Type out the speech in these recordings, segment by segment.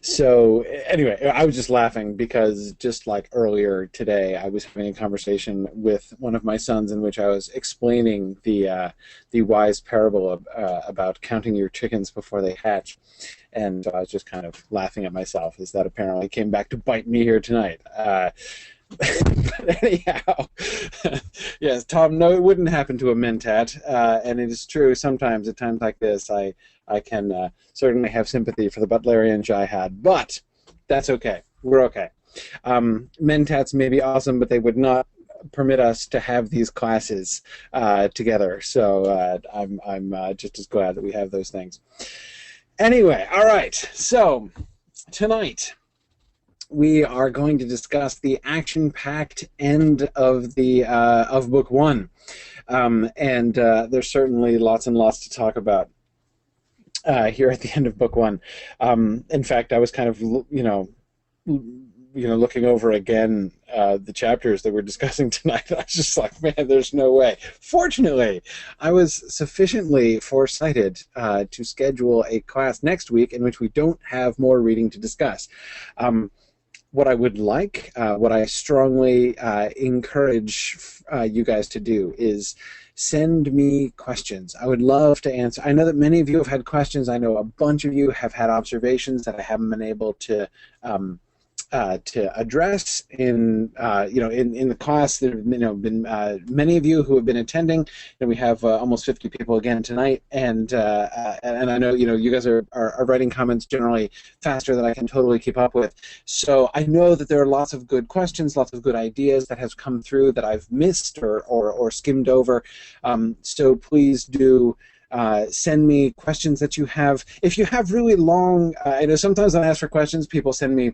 So anyway, I was just laughing because just like earlier today, I was having a conversation with one of my sons in which I was explaining the wise parable about counting your chickens before they hatch, and I was just kind of laughing at myself as that apparently came back to bite me here tonight. But anyhow, yes, Tom, no, it wouldn't happen to a mentat, and it is true sometimes, at times like this, I can certainly have sympathy for the Butlerian jihad, but that's okay. We're okay. Mentats may be awesome, but they would not permit us to have these classes together, so I'm just as glad that we have those things. Anyway, all right, so tonight we are going to discuss the action-packed end of the of Book One, and there's certainly lots and lots to talk about here at the end of Book One. In fact, I was kind of looking over again the chapters that we're discussing tonight. I was just like, man, there's no way. Fortunately, I was sufficiently foresighted to schedule a class next week in which we don't have more reading to discuss. What I would like, what I strongly encourage you guys to do is send me questions. I would love to answer. I know that many of you have had questions. I know a bunch of you have had observations that I haven't been able to address in in the class. There have been many of you who have been attending, and we have almost 50 people again tonight. And I know you guys are writing comments generally faster than I can totally keep up with. So I know that there are lots of good questions, lots of good ideas that have come through that I've missed or skimmed over. So please do. Send me questions that you have. If you have really long, I know sometimes when I ask for questions, people send me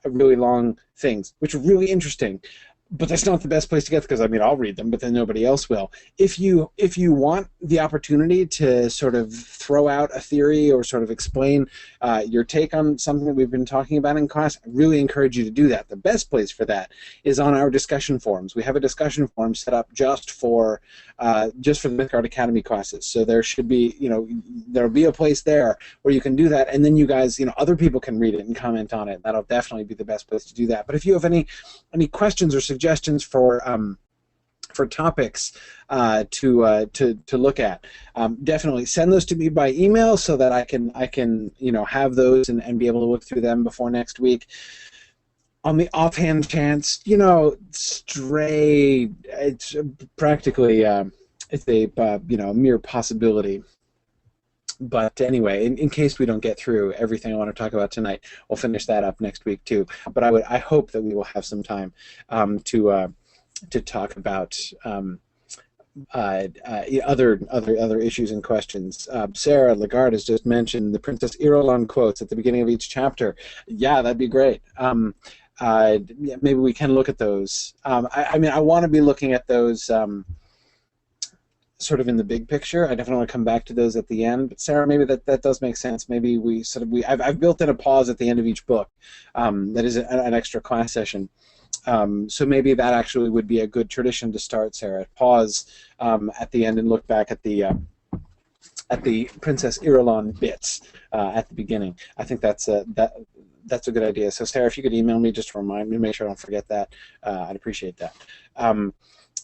really long things, which are really interesting. But that's not the best place to get, because I mean I'll read them, but then nobody else will. If you want the opportunity to sort of throw out a theory or sort of explain your take on something that we've been talking about in class, I really encourage you to do that. The best place for that is on our discussion forums. We have a discussion forum set up just for the Mythgard Academy classes. So there should be, there'll be a place there where you can do that, and then you guys, other people can read it and comment on it. That'll definitely be the best place to do that. But if you have any questions or suggestions for topics to look at, definitely send those to me by email so that I can have those and be able to look through them before next week. On the offhand chance, stray, it's practically it's a mere possibility. But anyway, in case we don't get through everything I want to talk about tonight, we'll finish that up next week too. But I hope that we will have some time to talk about other issues and questions. Sarah Lagarde has just mentioned the Princess Irulan quotes at the beginning of each chapter. Yeah, that'd be great. Maybe we can look at those. I want to be looking at those sort of in the big picture. I definitely want to come back to those at the end. But Sarah, maybe that does make sense. Maybe I've built in a pause at the end of each book. That is an extra class session. So maybe that actually would be a good tradition to start, Sarah. Pause at the end and look back at the Princess Irulan bits at the beginning. I think that's a good idea. So Sarah, if you could email me just to remind me, make sure I don't forget that, I'd appreciate that.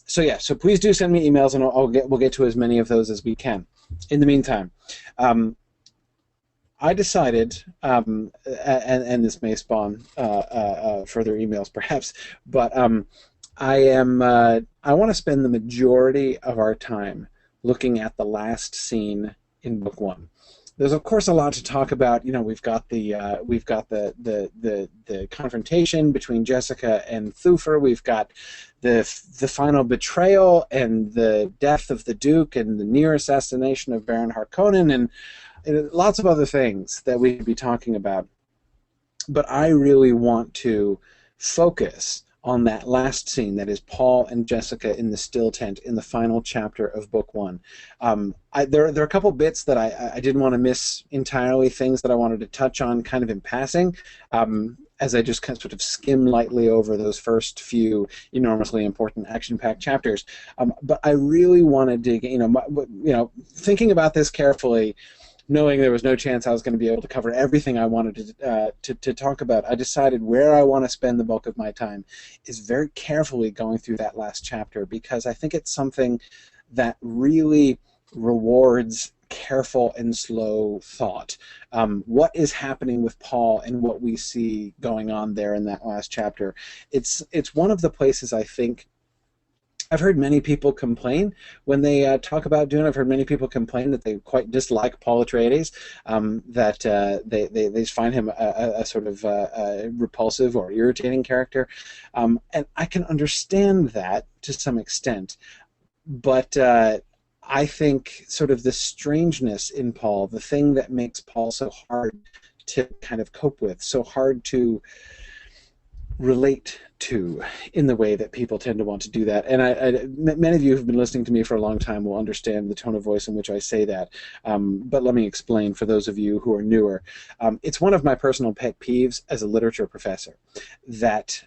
So yeah, so please do send me emails, and we'll get to as many of those as we can. In the meantime, I decided, and this may spawn further emails perhaps, but I want to spend the majority of our time looking at the last scene in Book One. There's of course a lot to talk about. We've got the confrontation between Jessica and Thufir. We've got the final betrayal and the death of the Duke and the near assassination of Baron Harkonnen and lots of other things that we could be talking about. But I really want to focus on that last scene, that is Paul and Jessica in the still tent in the final chapter of Book One. There are a couple bits that I didn't want to miss entirely, things that I wanted to touch on kind of in passing, as I just kind of sort of skim lightly over those first few enormously important action-packed chapters. But I really want to dig, thinking about this carefully, knowing there was no chance I was going to be able to cover everything I wanted to talk about, I decided where I want to spend the bulk of my time is very carefully going through that last chapter, because I think it's something that really rewards careful and slow thought. What is happening with Paul and what we see going on there in that last chapter? It's one of the places I think I've heard many people complain when they talk about Dune. I've heard many people complain that they quite dislike Paul Atreides, that they just find him a sort of repulsive or irritating character. And I can understand that to some extent, but I think sort of the strangeness in Paul, the thing that makes Paul so hard to kind of cope with, so hard to relate to in the way that people tend to want to do that. And many of you who've been listening to me for a long time will understand the tone of voice in which I say that. But let me explain for those of you who are newer. It's one of my personal pet peeves as a literature professor that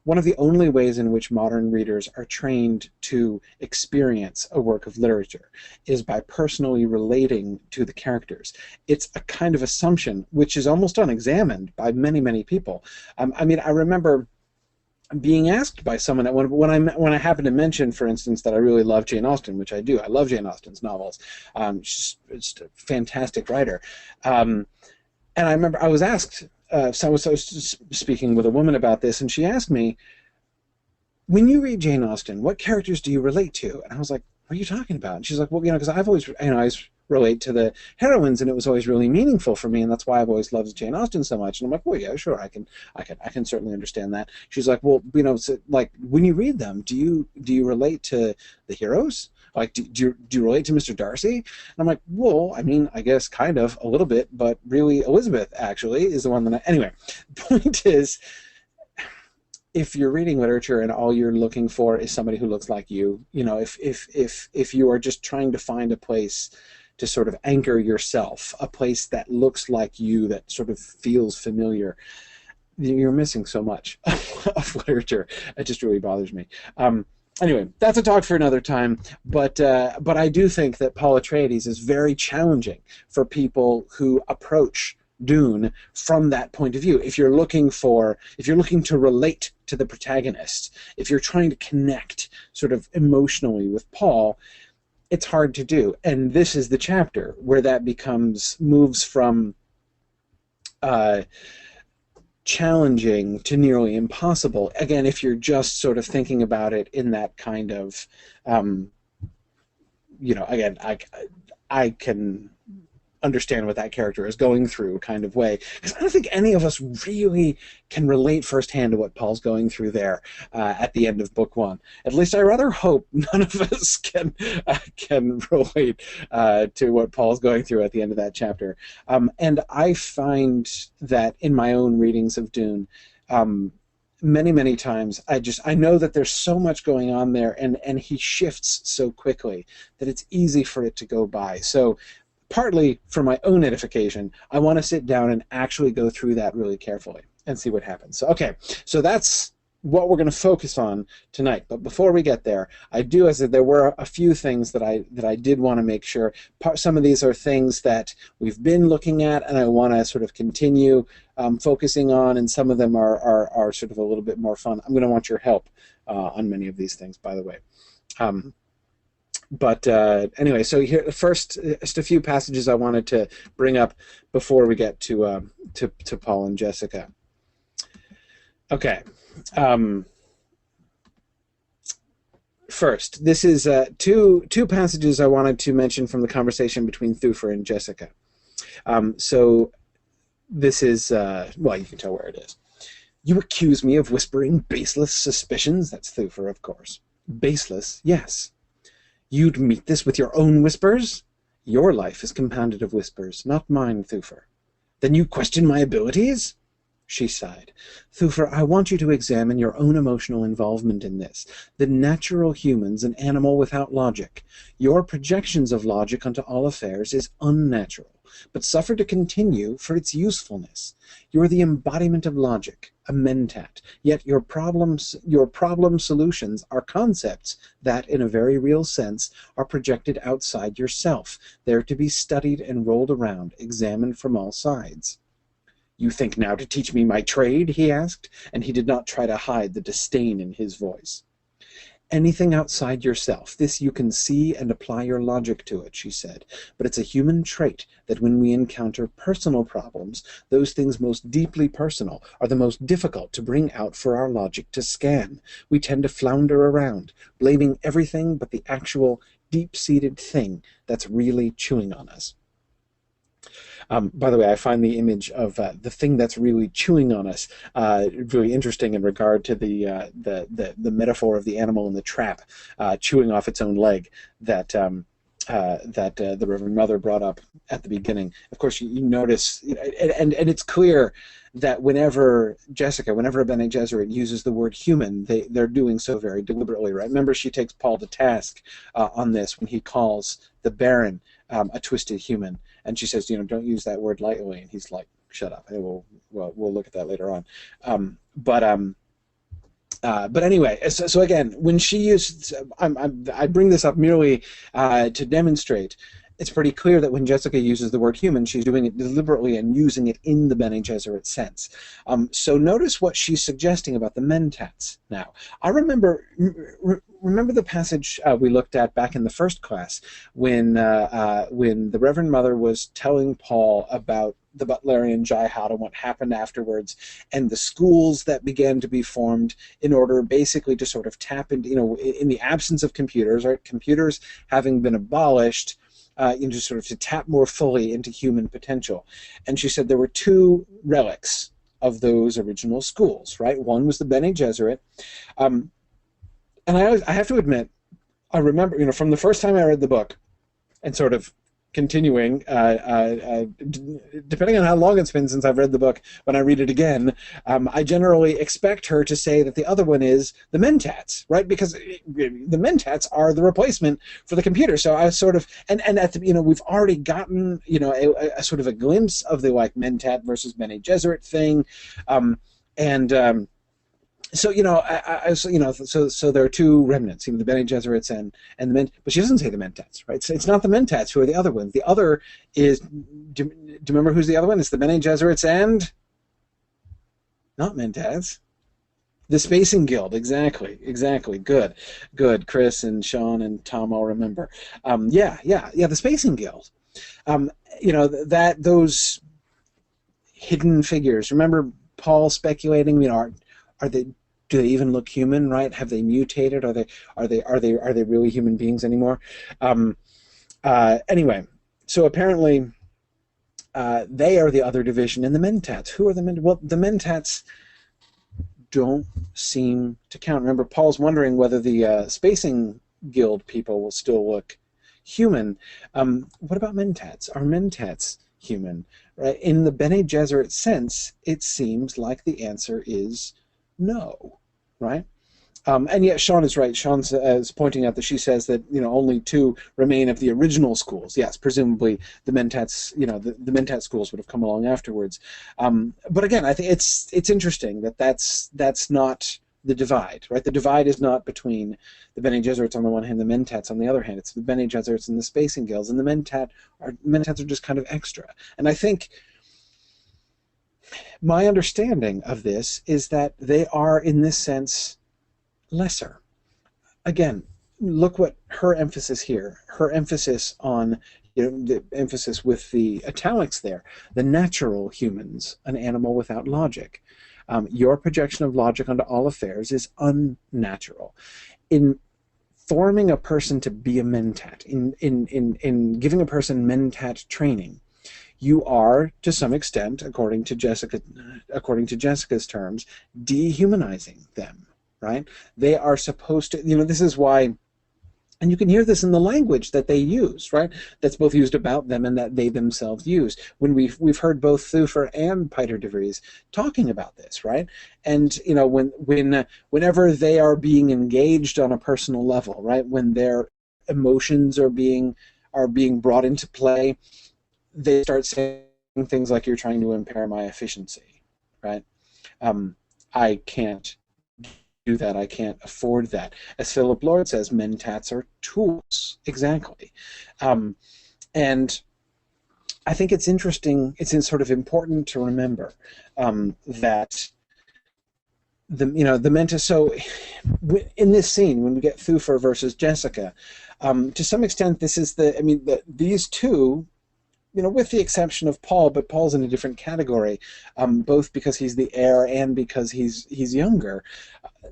one of the only ways in which modern readers are trained to experience a work of literature is by personally relating to the characters. It's a kind of assumption which is almost unexamined by many, many people. I mean, I remember being asked by someone that when I happened to mention, for instance, that I really love Jane Austen, which I do. I love Jane Austen's novels. She's a fantastic writer. And I remember I was asked, so I was speaking with a woman about this, and she asked me, when you read Jane Austen, what characters do you relate to? And I was like, what are you talking about? And she's like, well, because I've always, I always relate to the heroines, and it was always really meaningful for me, and that's why I've always loved Jane Austen so much. And I'm like, well, yeah, sure, I can certainly understand that. She's like, well, so, like, when you read them, do you relate to the heroes? Like, do you relate to Mr. Darcy? And I'm like, well, I mean, I guess kind of a little bit, but really Elizabeth actually is the one that anyway, the point is, if you're reading literature and all you're looking for is somebody who looks like you, if you are just trying to find a place to sort of anchor yourself, a place that looks like you, that sort of feels familiar, you're missing so much of literature. It just really bothers me. Anyway, that's a talk for another time, but I do think that Paul Atreides is very challenging for people who approach Dune from that point of view. If you're looking to relate to the protagonist, if you're trying to connect sort of emotionally with Paul, it's hard to do. And this is the chapter where that moves from challenging to nearly impossible. Again, if you're just sort of thinking about it in that kind of, again, I can understand what that character is going through kind of way, because I don't think any of us really can relate firsthand to what Paul's going through there at the end of book one. At least I rather hope none of us can relate to what Paul's going through at the end of that chapter. And I find that in my own readings of Dune, many times I know that there's so much going on there, and he shifts so quickly that it's easy for it to go by. So partly for my own edification, I want to sit down and actually go through that really carefully and see what happens. So, okay, so that's what we're going to focus on tonight. But before we get there, there were a few things that I did want to make sure. Some of these are things that we've been looking at, and I want to sort of continue focusing on, and some of them are sort of a little bit more fun. I'm going to want your help on many of these things, by the way. But anyway, so here first, just a few passages I wanted to bring up before we get to Paul and Jessica. Okay. First, this is two passages I wanted to mention from the conversation between Thufir and Jessica. So this is, well, you can tell where it is. You accuse me of whispering baseless suspicions? That's Thufir, of course. Baseless, yes. You'd meet this with your own whispers? Your life is compounded of whispers, not mine, Thufir. Then you question my abilities? She sighed. Thufir, I want you to examine your own emotional involvement in this. The natural human's an animal without logic. Your projections of logic onto all affairs is unnatural. but suffer to continue for its usefulness. You are the embodiment of logic, a mentat, yet your problem solutions are concepts that, in a very real sense, are projected outside yourself, there to be studied and rolled around, examined from all sides. You think now to teach me my trade? He asked, and he did not try to hide the disdain in his voice. Anything outside yourself, this you can see and apply your logic to it, she said. But it's a human trait that when we encounter personal problems, those things most deeply personal are the most difficult to bring out for our logic to scan. We tend to flounder around, blaming everything but the actual deep-seated thing that's really chewing on us. By the way, I find the image of the thing that's really chewing on us really interesting in regard to the metaphor of the animal in the trap chewing off its own leg that the Reverend Mother brought up at the beginning. Of course, you notice, and it's clear that whenever a Bene Gesserit uses the word human, they're doing so very deliberately, right? Remember, she takes Paul to task on this when he calls the Baron a twisted human, and she says, don't use that word lightly, and he's like, shut up. Hey, we'll look at that later on. But anyway, so again, when she used, I bring this up merely to demonstrate. It's pretty clear that when Jessica uses the word human, she's doing it deliberately and using it in the Bene Gesserit sense. So notice what she's suggesting about the mentats now. I remember the passage we looked at back in the first class when the Reverend Mother was telling Paul about the Butlerian Jihad and what happened afterwards, and the schools that began to be formed in order basically to sort of tap into, in the absence of computers, right? Computers having been abolished, sort of to tap more fully into human potential. And she said there were two relics of those original schools, right? One was the Bene Gesserit. And I have to admit, I remember, from the first time I read the book, and sort of continuing, depending on how long it's been since I've read the book, when I read it again, I generally expect her to say that the other one is the mentats, right? Because the mentats are the replacement for the computer. So I sort of, and at the, we've already gotten, a sort of a glimpse of the mentat versus Bene Gesserit thing, So so there are two remnants, the Bene Gesserits and the men, but she doesn't say the mentats, right? So it's not the mentats who are the other ones. The other is, do you remember who's the other one? It's the Bene Gesserits and not mentats. The Spacing Guild, exactly. Good. Chris and Sean and Tom all remember. The Spacing Guild. Those hidden figures. Remember Paul speculating? Are they? Do they even look human? Right? Have they mutated? Are they really human beings anymore? Anyway, so apparently they are the other division in the mentats. Who are the mentats? Well, the mentats don't seem to count. Remember, Paul's wondering whether the Spacing Guild people will still look human. What about mentats? Are mentats human? Right? In the Bene Gesserit sense, it seems like the answer is no, right? And yet Sean is right. Sean is pointing out that she says that only two remain of the original schools. Yes, presumably the mentats, the mentat schools would have come along afterwards. But again, I think it's interesting that that's not the divide, right? The divide is not between the Bene Gesserits on the one hand, the mentats on the other hand. It's the Bene Gesserits and the Spacing Guilds, and the mentats are just kind of extra. And I think my understanding of this is that they are, in this sense, lesser. Again, look what her emphasis here, her emphasis on, the emphasis with the italics there, the natural humans, an animal without logic. Your projection of logic onto all affairs is unnatural. In forming a person to be a mentat, in giving a person mentat training, you are, to some extent, according to Jessica's terms, dehumanizing them, right? They are supposed to, this is why, and you can hear this in the language that they use, right? That's both used about them and that they themselves use. When we've heard both Thufir and Piter de Vries talking about this, right? And whenever they are being engaged on a personal level, right? When their emotions are being brought into play, they start saying things like, "You're trying to impair my efficiency," right? Um, I can't do that. I can't afford that. As Philip Lord says, mentats are tools. Exactly. Um, and I think it's interesting, it's sort of important to remember that the mentor. So in this scene, when we get Thufir versus Jessica, to some extent, this is these two, with the exception of Paul, but Paul's in a different category, both because he's the heir and because he's younger.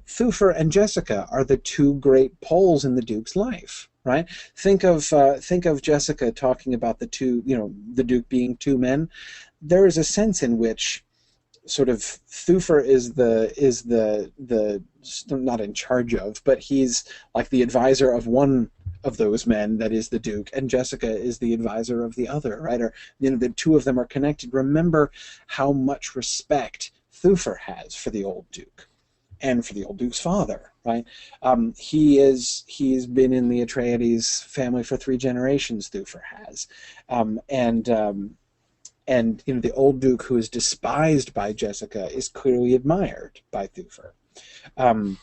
Thufir and Jessica are the two great poles in the Duke's life, right? Think of Jessica talking about the two, the Duke being two men. There is a sense in which sort of Thufir is the not in charge of, but he's like the advisor of one of those men, that is the Duke, and Jessica is the advisor of the other, right? Or the two of them are connected. Remember how much respect Thufir has for the old Duke and for the old Duke's father, right? He's been in the Atreides family for 3 generations. Thufir has, and the old Duke, who is despised by Jessica, is clearly admired by Thufir. Um,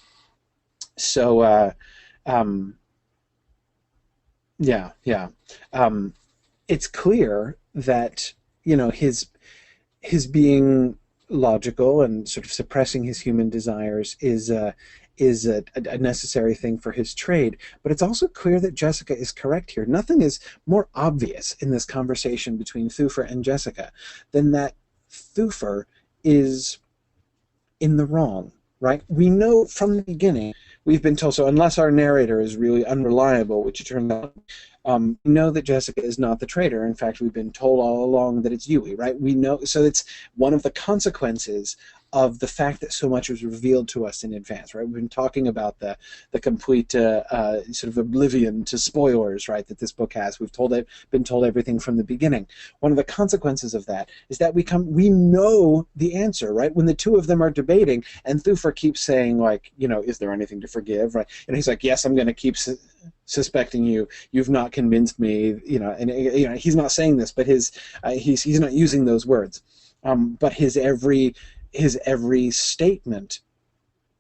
so yeah, yeah. It's clear that his being logical and sort of suppressing his human desires is a necessary thing for his trade. But it's also clear that Jessica is correct here. Nothing is more obvious in this conversation between Thufir and Jessica than that Thufir is in the wrong, right? We know from the beginning, we've been told, so unless our narrator is really unreliable, which it turns out, we know that Jessica is not the traitor. In fact, we've been told all along that it's Yui, right? We know, so it's one of the consequences of the fact that so much was revealed to us in advance, right? We've been talking about the complete sort of oblivion to spoilers, right, that this book has. We've been told everything from the beginning. One of the consequences of that is that we know the answer, right? When the two of them are debating, and Thufir keeps saying, like, is there anything to forgive, right? And he's like, yes, I'm going to keep suspecting you. You've not convinced me, and he's not saying this, but he's not using those words. But his every statement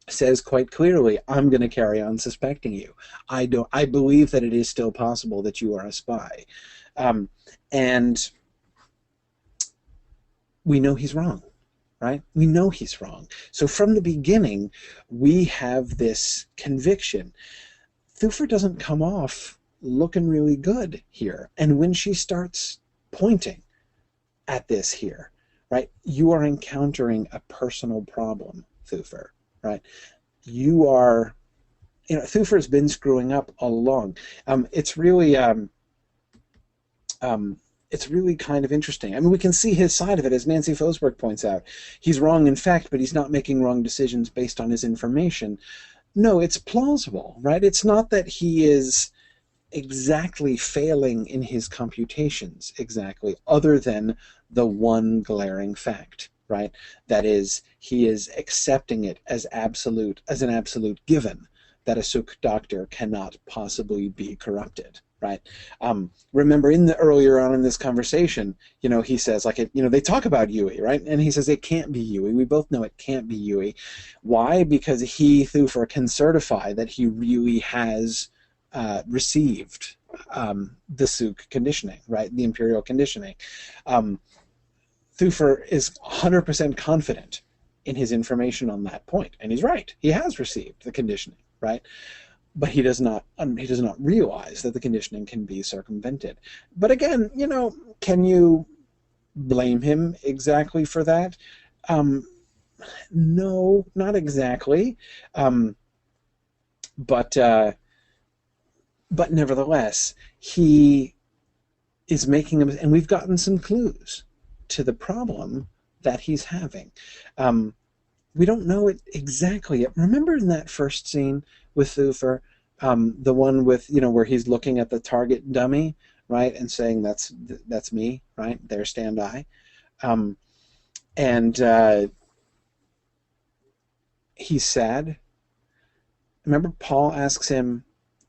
says quite clearly, I'm going to carry on suspecting you. I believe that it is still possible that you are a spy. And we know he's wrong, right? We know he's wrong. So from the beginning, we have this conviction. Thufir doesn't come off looking really good here. And when she starts pointing at this here, right, you are encountering a personal problem, Thufir, right? You are, Thufir's been screwing up all along. It's really kind of interesting. I mean, we can see his side of it, as Nancy Fosberg points out. He's wrong in fact, but he's not making wrong decisions based on his information. No, it's plausible, right? It's not that he is exactly failing in his computations, exactly, other than the one glaring fact, right? That is, he is accepting it as an absolute given, that a Suk doctor cannot possibly be corrupted, right? Remember, earlier on in this conversation, he says, like, they talk about Yui, right? And he says it can't be Yui. We both know it can't be Yui. Why? Because Thufir, can certify that he really has received the Suk conditioning, right? The Imperial conditioning. Thufir is 100% confident in his information on that point, and he's right. He has received the conditioning, right? But he does not realize that the conditioning can be circumvented. But again, can you blame him exactly for that? No, not exactly. But nevertheless, he is making them, and we've gotten some clues to the problem that he's having. We don't know it exactly yet. Remember in that first scene with Thufir, the one with, where he's looking at the target dummy, right, and saying, that's me, right, there stand I. And he's sad. Remember, Paul asks him,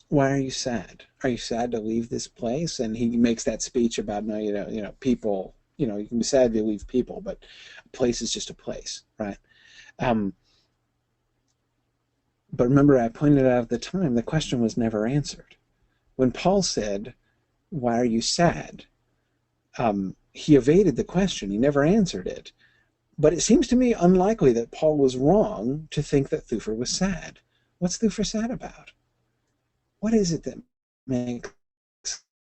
why are you sad? Are you sad to leave this place? And he makes that speech about, no, people, you can be sad to leave people, but a place is just a place, right? Um, but remember, I pointed out at the time, the question was never answered. When Paul said, why are you sad? He evaded the question. He never answered it. But it seems to me unlikely that Paul was wrong to think that Thufir was sad. What's Thufir sad about? What is it that makes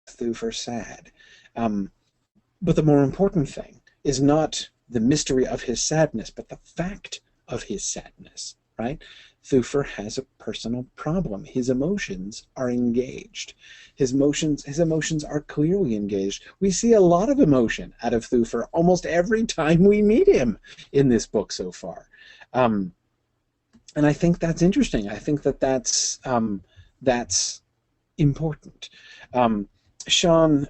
Thufir sad? But the more important thing is not the mystery of his sadness, but the fact of his sadness, right? Thufir has a personal problem. His emotions are engaged. His emotions are clearly engaged. We see a lot of emotion out of Thufir almost every time we meet him in this book so far. And I think that's interesting. I think that's important. Sean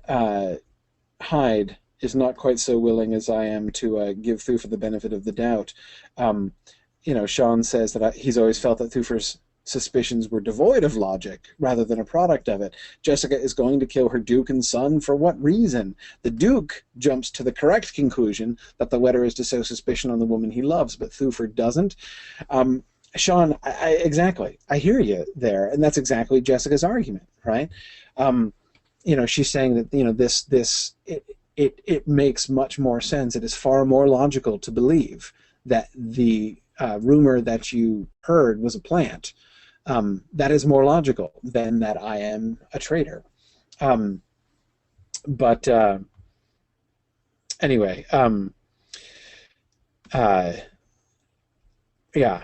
Hyde is not quite so willing as I am to give Thufir the benefit of the doubt. Sean says that he's always felt that Thufir's suspicions were devoid of logic rather than a product of it. Jessica is going to kill her Duke and son. For what reason? The Duke jumps to the correct conclusion that the letter is to sow suspicion on the woman he loves, but Thufir doesn't. Sean, exactly. I hear you there, and that's exactly Jessica's argument, right? She's saying that it makes much more sense. It is far more logical to believe that the rumor that you heard was a plant. That is more logical than that I am a traitor. But anyway, yeah.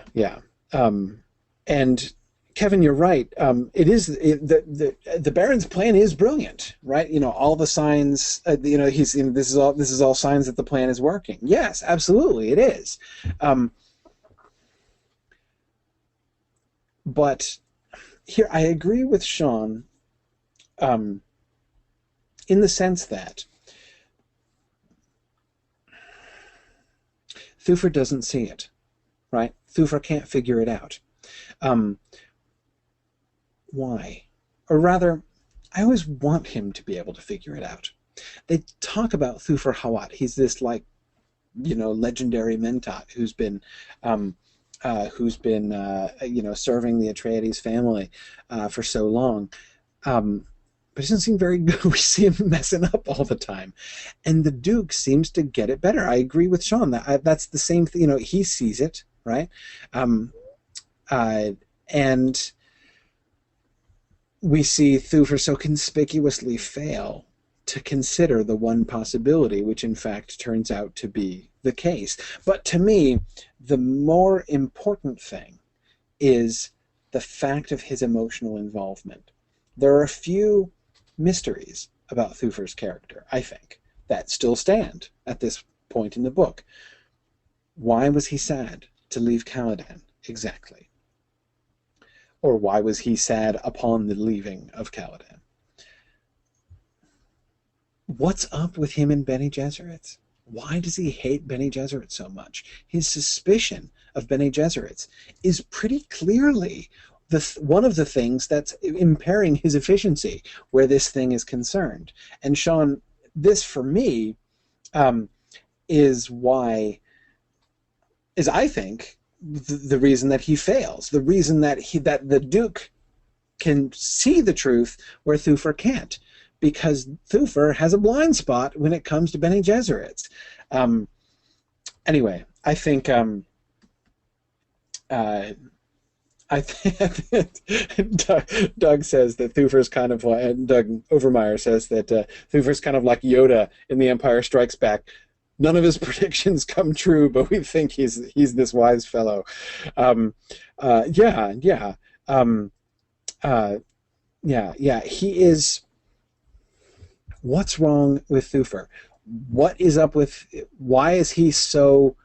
And Kevin, you're right. The Baron's plan is brilliant, right? All the signs. This is all signs that the plan is working. Yes, absolutely, it is. But here, I agree with Sean in the sense that Thufir doesn't see it, right? Thufir can't figure it out. Why? Or rather, I always want him to be able to figure it out. They talk about Thufir Hawat. He's this legendary mentat who's been serving the Atreides family for so long. But he doesn't seem very good. We see him messing up all the time. And the Duke seems to get it better. I agree with Sean. That's the same thing. He sees it, right? And we see Thufir so conspicuously fail to consider the one possibility, which in fact turns out to be the case. But to me, the more important thing is the fact of his emotional involvement. There are a few mysteries about Thufir's character, I think, that still stand at this point in the book. Why was he sad to leave Caladan exactly? Or why was he sad upon the leaving of Caladan? What's up with him and Bene Gesserit? Why does he hate Bene Gesserit so much? His suspicion of Bene Gesserit is pretty clearly one of the things that's impairing his efficiency where this thing is concerned. And Sean, this for me is I think the reason that he fails, the reason that the Duke can see the truth where Thufir can't, because Thufir has a blind spot when it comes to Bene Gesserit. Anyway, I think Doug says that Thufir's kind of like, and Doug Overmeyer says that Thufir's kind of like Yoda in The Empire Strikes Back. None of his predictions come true, but we think he's this wise fellow. Yeah. He is. What's wrong with Thufir? What is up with? Why is he so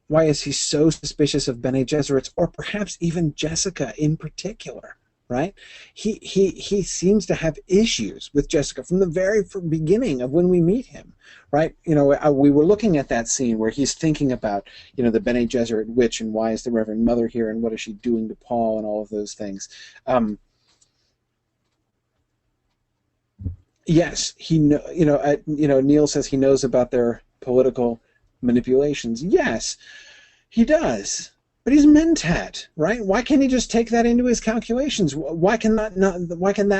suspicious of Bene Gesserit, or perhaps even Jessica in particular? Right? He seems to have issues with Jessica from the very beginning of when we meet him. Right? We were looking at that scene where he's thinking about the Bene Gesserit witch and why is the Reverend Mother here and what is she doing to Paul and all of those things. Yes, Neil says he knows about their political manipulations. Yes, he does. But he's Mentat, right? Why can't he just take that into his calculations? Why can that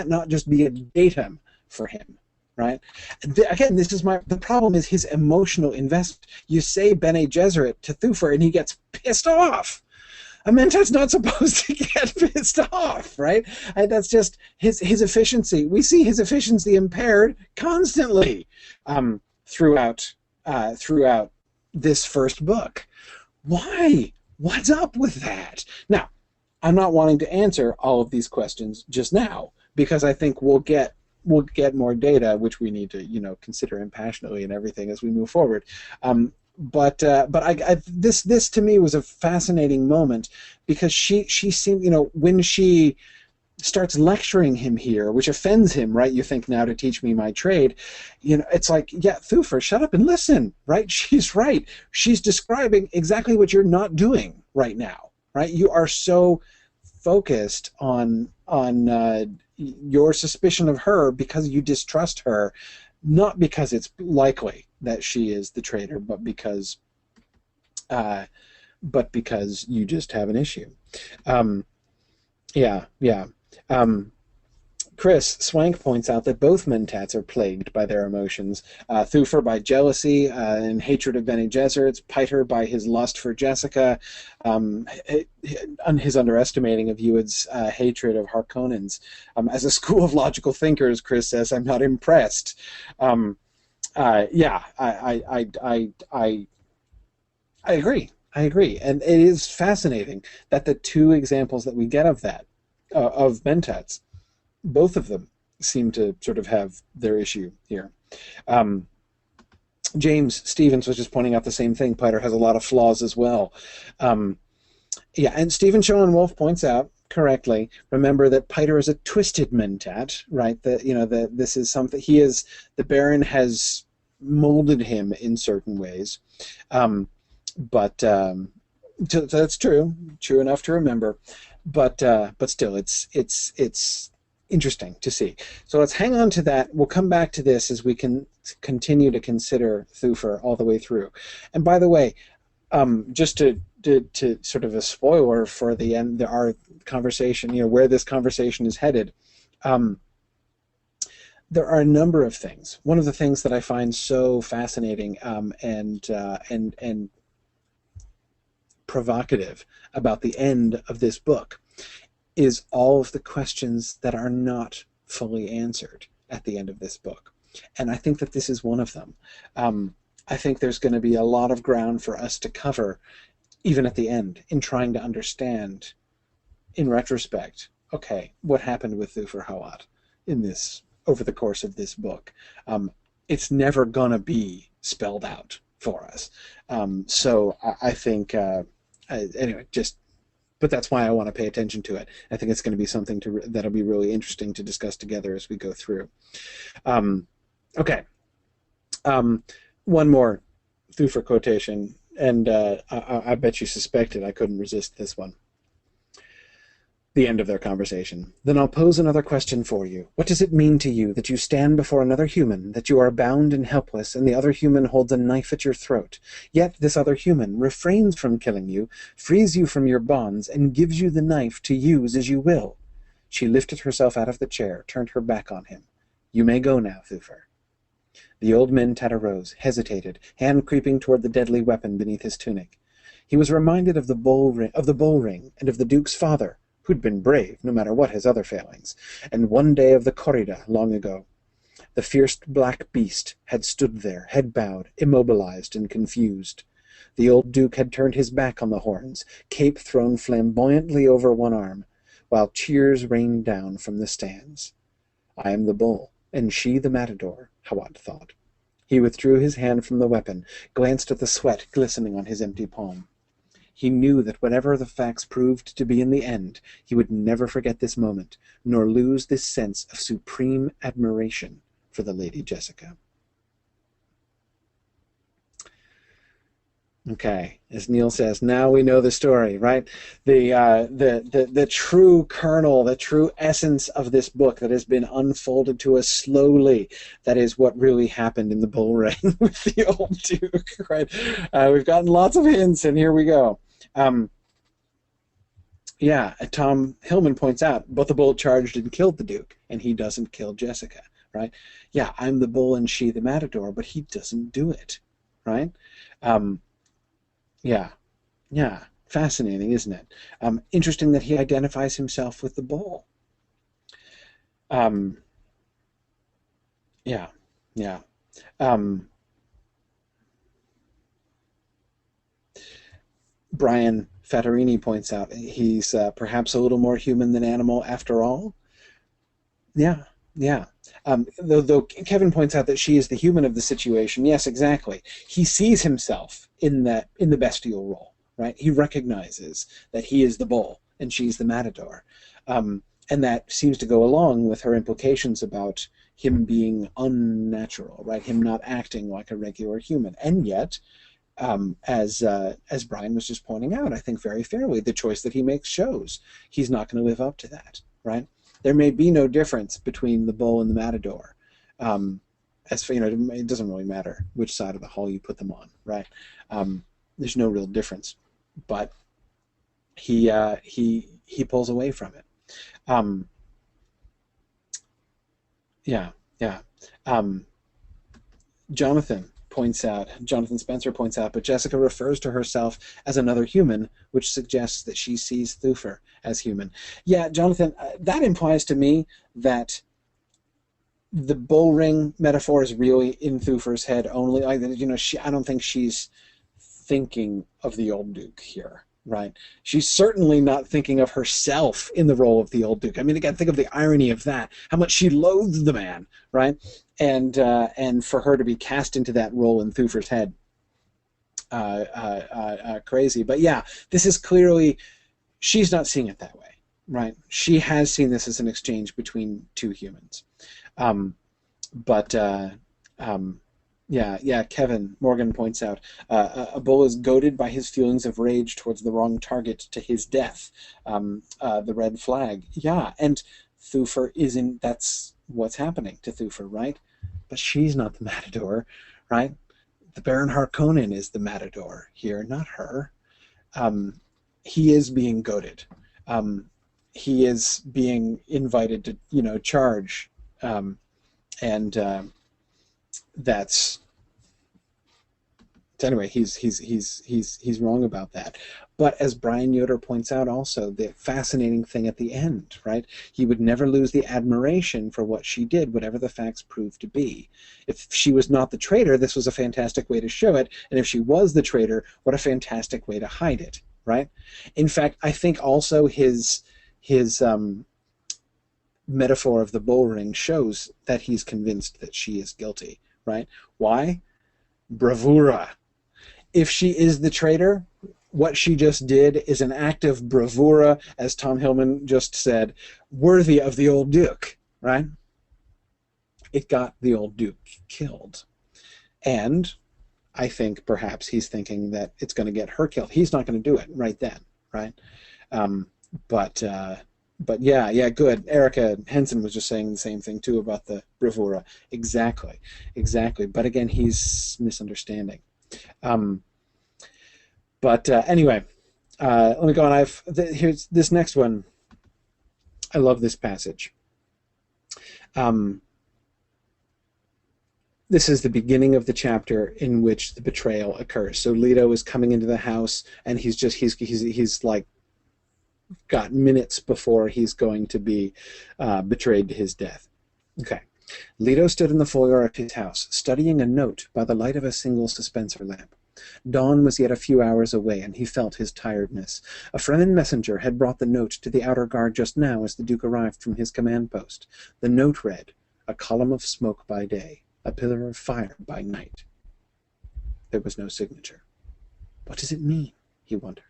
not just be a datum for him, right? Again, the problem is his emotional investment. You say Bene Gesserit to Thufir and he gets pissed off. A Mentat's not supposed to get pissed off, right? That's just his efficiency. We see his efficiency impaired constantly throughout this first book. Why? What's up with that? Now, I'm not wanting to answer all of these questions just now because I think we'll get more data, which we need to consider impassionately and everything as we move forward. But this to me was a fascinating moment because she seemed, when she starts lecturing him here, which offends him, right? You think, now to teach me my trade, it's like, yeah, Thufir, shut up and listen, right? She's right. She's describing exactly what you're not doing right now, right? You are so focused on your suspicion of her because you distrust her, not because it's likely that she is the traitor, but because you just have an issue. Yeah. Chris Swank points out that both Mentats are plagued by their emotions. Thufir by jealousy and hatred of Bene Gesserit, Piter by his lust for Jessica, his underestimating of Ewad's hatred of Harkonnens. As a school of logical thinkers, Chris says, I'm not impressed. Yeah, I agree. I agree, and it is fascinating that the two examples that we get of that, of Mentats, both of them seem to sort of have their issue here. James Stevens was just pointing out the same thing. Piter has a lot of flaws as well. Yeah, and Stephen Schoenwolf points out correctly. Remember that Piter is a twisted Mentat, right? That this is something the Baron has molded him in certain ways, but that's true enough to remember. But still, it's interesting to see. So let's hang on to that. We'll come back to this as we can continue to consider Thufir all the way through. And by the way, just to sort of a spoiler for the end, our conversation, where this conversation is headed, there are a number of things. One of the things that I find so fascinating and provocative about the end of this book is all of the questions that are not fully answered at the end of this book. And I think that this is one of them. I think there's going to be a lot of ground for us to cover, even at the end, in trying to understand, in retrospect, okay, what happened with Thufir Hawat over the course of this book. It's never going to be spelled out for us. So I think, anyway, but that's why I want to pay attention to it. I think it's going to be something that'll be really interesting to discuss together as we go through. Okay. One more Thufir quotation, and I bet you suspected I couldn't resist this one. The end of their conversation. Then I'll pose another question for you. What does it mean to you that you stand before another human, that you are bound and helpless, and the other human holds a knife at your throat? Yet this other human refrains from killing you, frees you from your bonds, and gives you the knife to use as you will. She lifted herself out of the chair, turned her back on him. You may go now, Thufir. The old Mentat arose, hesitated, hand creeping toward the deadly weapon beneath his tunic. He was reminded of the bull ring and of the Duke's father, who'd been brave, no matter what his other failings, and one day of the corrida long ago. The fierce black beast had stood there, head bowed, immobilized and confused. The old Duke had turned his back on the horns, cape thrown flamboyantly over one arm, while cheers rained down from the stands. I am the bull, and she the matador, Hawat thought. He withdrew his hand from the weapon, glanced at the sweat glistening on his empty palm. He knew that whatever the facts proved to be in the end, he would never forget this moment, nor lose this sense of supreme admiration for the Lady Jessica. Okay, as Neil says, now we know the story, right? The true kernel, the true essence of this book that has been unfolded to us slowly. That is what really happened in the bull ring with the old Duke, right? We've gotten lots of hints, and here we go. Um, yeah, Tom Hillman points out, but the bull charged and killed the Duke, and he doesn't kill Jessica, right? Yeah, I'm the bull and she the matador, but he doesn't do it, right? Um, yeah. Yeah, fascinating, isn't it? Interesting that he identifies himself with the bull. Um, yeah, yeah. Um, Brian Fattorini points out he's perhaps a little more human than animal after all. Yeah, yeah. Though Kevin points out that she is the human of the situation. Yes, exactly. He sees himself in the bestial role, right? He recognizes that he is the bull and she's the matador, and that seems to go along with her implications about him being unnatural, right? Him not acting like a regular human, and yet. As Brian was just pointing out, I think very fairly, the choice that he makes shows he's not going to live up to that, right? There may be no difference between the bull and the matador. Um, as for, it doesn't really matter which side of the hall you put them on, right? There's no real difference, but he pulls away from it. Um, yeah, yeah. Um, Jonathan Spencer points out, but Jessica refers to herself as another human, which suggests that she sees Thufir as human. Yeah, Jonathan, that implies to me that the bull ring metaphor is really in Thufir's head only. I don't think she's thinking of the old Duke here, right? She's certainly not thinking of herself in the role of the old Duke. I mean, again, think of the irony of that, how much she loathes the man, right? And for her to be cast into that role in Thufir's head, crazy. But yeah, this is clearly, she's not seeing it that way, right? She has seen this as an exchange between two humans. Um, but yeah, Kevin Morgan points out a bull is goaded by his feelings of rage towards the wrong target to his death. The red flag. Yeah, and Thufir isn't, that's what's happening to Thufir, right? But she's not the matador, right? The Baron Harkonnen is the matador here, not her. Um, he is being goaded. Um, he is being invited to, charge. And that's anyway. He's wrong about that. But as Brian Yoder points out, also the fascinating thing at the end, right? He would never lose the admiration for what she did, whatever the facts proved to be. If she was not the traitor, this was a fantastic way to show it, and if she was the traitor, what a fantastic way to hide it, right? In fact, I think also his metaphor of the bull ring shows that he's convinced that she is guilty, right? Why? Bravura. If she is the traitor, what she just did is an act of bravura, as Tom Hillman just said, worthy of the old Duke, right? It got the old Duke killed. And I think perhaps he's thinking that it's going to get her killed. He's not going to do it right then, right? Um, but yeah, good. Erica Henson was just saying the same thing too about the bravura. Exactly. But again, he's misunderstanding. Anyway, let me go on. Here's this next one. I love this passage. This is the beginning of the chapter in which the betrayal occurs. So Leto is coming into the house, and he's like got minutes before he's going to be betrayed to his death. Okay. Leto stood in the foyer of his house, studying a note by the light of a single dispenser lamp. Dawn was yet a few hours away, and he felt his tiredness. A Fremen messenger had brought the note to the outer guard just now as the Duke arrived from his command post. The note read, "A column of smoke by day, a pillar of fire by night." There was no signature. What does it mean? He wondered.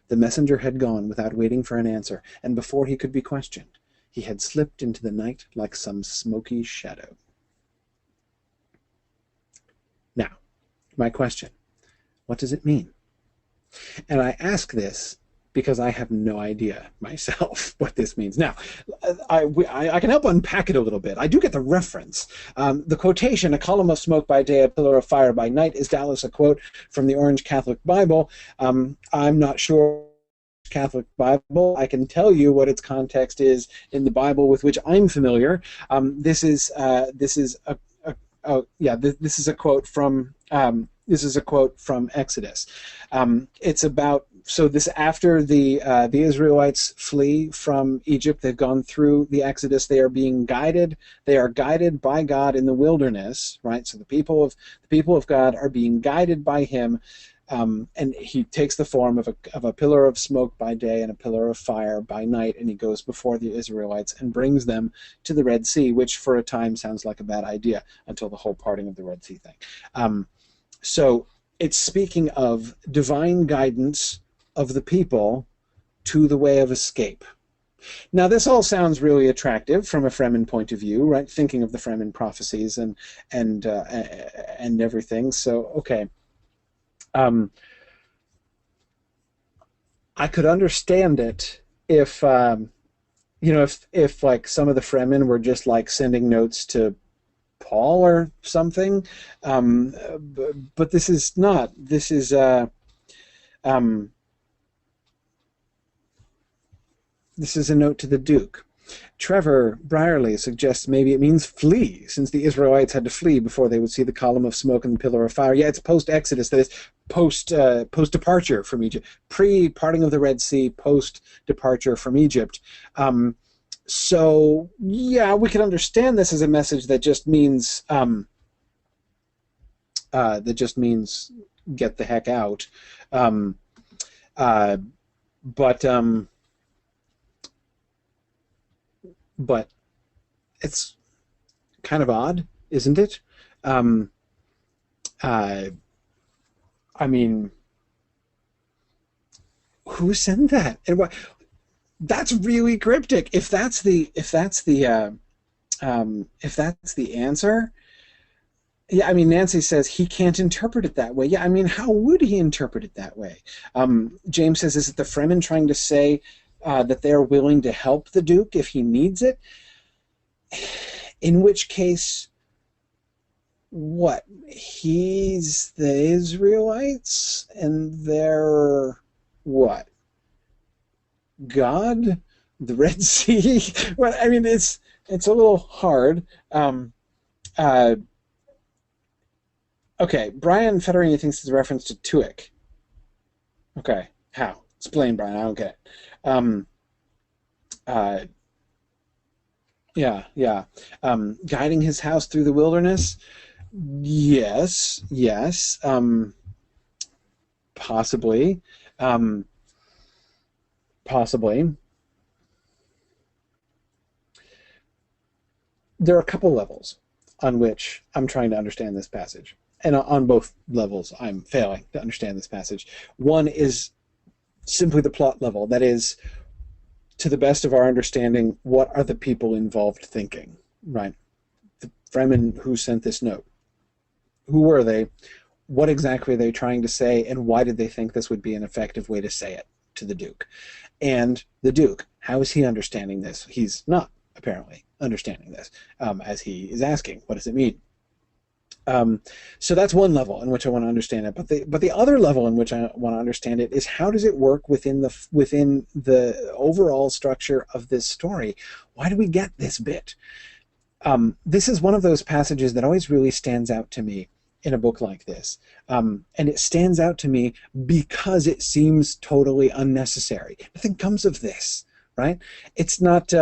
The messenger had gone without waiting for an answer, and before he could be questioned, he had slipped into the night like some smoky shadow. Now, my question. What does it mean? And I ask this because I have no idea myself what this means. Now, I can help unpack it a little bit. I do get the reference. The quotation, "a column of smoke by day, a pillar of fire by night," is doubtless a quote from the Orange Catholic Bible. I'm not sure Catholic Bible. I can tell you what its context is in the Bible with which I'm familiar. This is a quote from Exodus. It's about, so this, after the Israelites flee from Egypt, they've gone through the Exodus. They are being guided. They are guided by God in the wilderness, right? So the people of God are being guided by Him. And he takes the form of a pillar of smoke by day and a pillar of fire by night, and he goes before the Israelites and brings them to the Red Sea, which for a time sounds like a bad idea until the whole parting of the Red Sea thing. So it's speaking of divine guidance of the people to the way of escape. Now, this all sounds really attractive from a Fremen point of view, right? Thinking of the Fremen prophecies and everything. So, okay. I could understand it if, if like some of the Fremen were just like sending notes to Paul or something, but this is not. This is a note to the Duke. Trevor Brierley suggests maybe it means flee, since the Israelites had to flee before they would see the column of smoke and the pillar of fire. Yeah, it's post-Exodus, that is post-departure from Egypt. Pre-parting of the Red Sea, post-departure from Egypt. So, yeah, we can understand this as a message that just means get the heck out. But it's kind of odd, isn't it? I mean, who sent that? And what? That's really cryptic. If that's the answer, yeah. I mean, Nancy says he can't interpret it that way. Yeah. I mean, how would he interpret it that way? James says, is it the Fremen trying to say that they're willing to help the Duke if he needs it? In which case, what? He's the Israelites, and they're what? God? The Red Sea? Well, I mean, it's a little hard. Okay, Brian Federini thinks it's a reference to Tuic. Okay, how? Explain, Brian. I don't get it. Yeah. Guiding his house through the wilderness? Yes. Possibly. There are a couple levels on which I'm trying to understand this passage. And on both levels, I'm failing to understand this passage. One is simply the plot level. That is, to the best of our understanding, what are the people involved thinking, right? The Fremen who sent this note. Who were they? What exactly are they trying to say? And why did they think this would be an effective way to say it to the Duke? And the Duke, how is he understanding this? He's not, apparently, understanding this, as he is asking, what does it mean? So that's one level in which I want to understand it. But the other level in which I want to understand it is, how does it work within the overall structure of this story? Why do we get this bit? This is one of those passages that always really stands out to me in a book like this. And it stands out to me because it seems totally unnecessary. Nothing comes of this, right? It's not...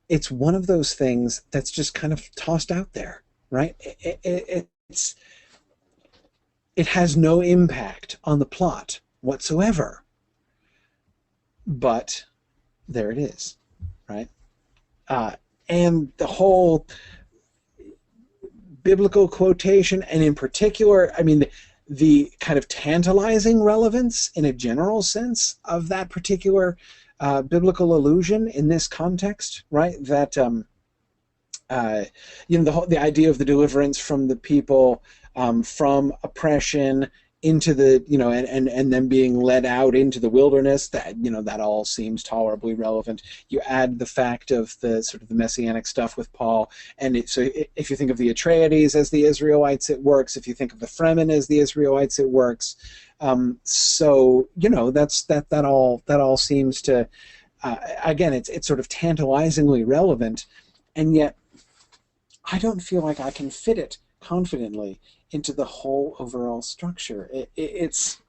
it's one of those things that's just kind of tossed out there, right? It has no impact on the plot whatsoever. But there it is, right? And the whole biblical quotation, and in particular, I mean, the kind of tantalizing relevance in a general sense of that particular biblical allusion in this context, right? That the idea of the deliverance from the people from oppression into the, and then being led out into the wilderness. That, that all seems tolerably relevant. You add the fact of the sort of the messianic stuff with Paul, and so if you think of the Atreides as the Israelites, it works. If you think of the Fremen as the Israelites, it works. So that all seems to, again, it's sort of tantalizingly relevant, and yet I don't feel like I can fit it confidently into the whole overall structure. It's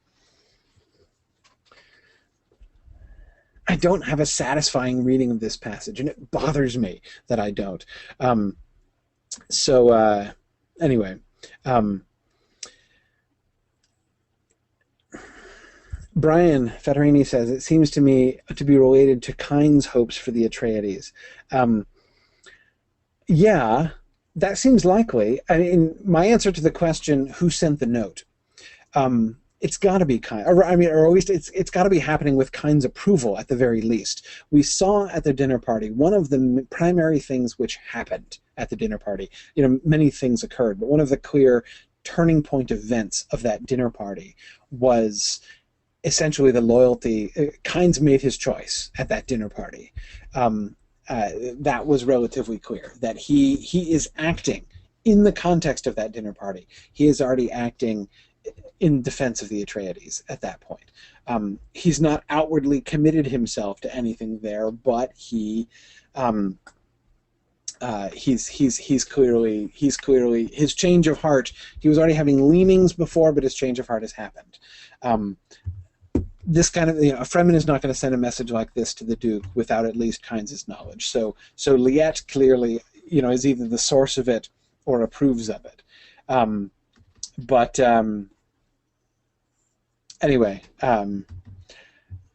I don't have a satisfying reading of this passage, and it bothers me that I don't. So anyway, um, Brian Federini says, it seems to me to be related to Kyne's hopes for the Atreides. Um, yeah, that seems likely. I mean, my answer to the question, who sent the note? It's got to be Kyne, or I mean, or at least it's got to be happening with Kyne's approval at the very least. We saw at the dinner party one of the primary things which happened at the dinner party. Many things occurred, but one of the clear turning point events of that dinner party was essentially the loyalty. Kynes made his choice at that dinner party. That was relatively clear that he is acting in the context of that dinner party. He is already acting in defense of the Atreides at that point. He's not outwardly committed himself to anything there, but he's clearly his change of heart. He was already having leanings before, but his change of heart has happened. This kind of, a Fremen is not going to send a message like this to the Duke without at least Kynes' knowledge. So Liet clearly, is either the source of it or approves of it. But anyway,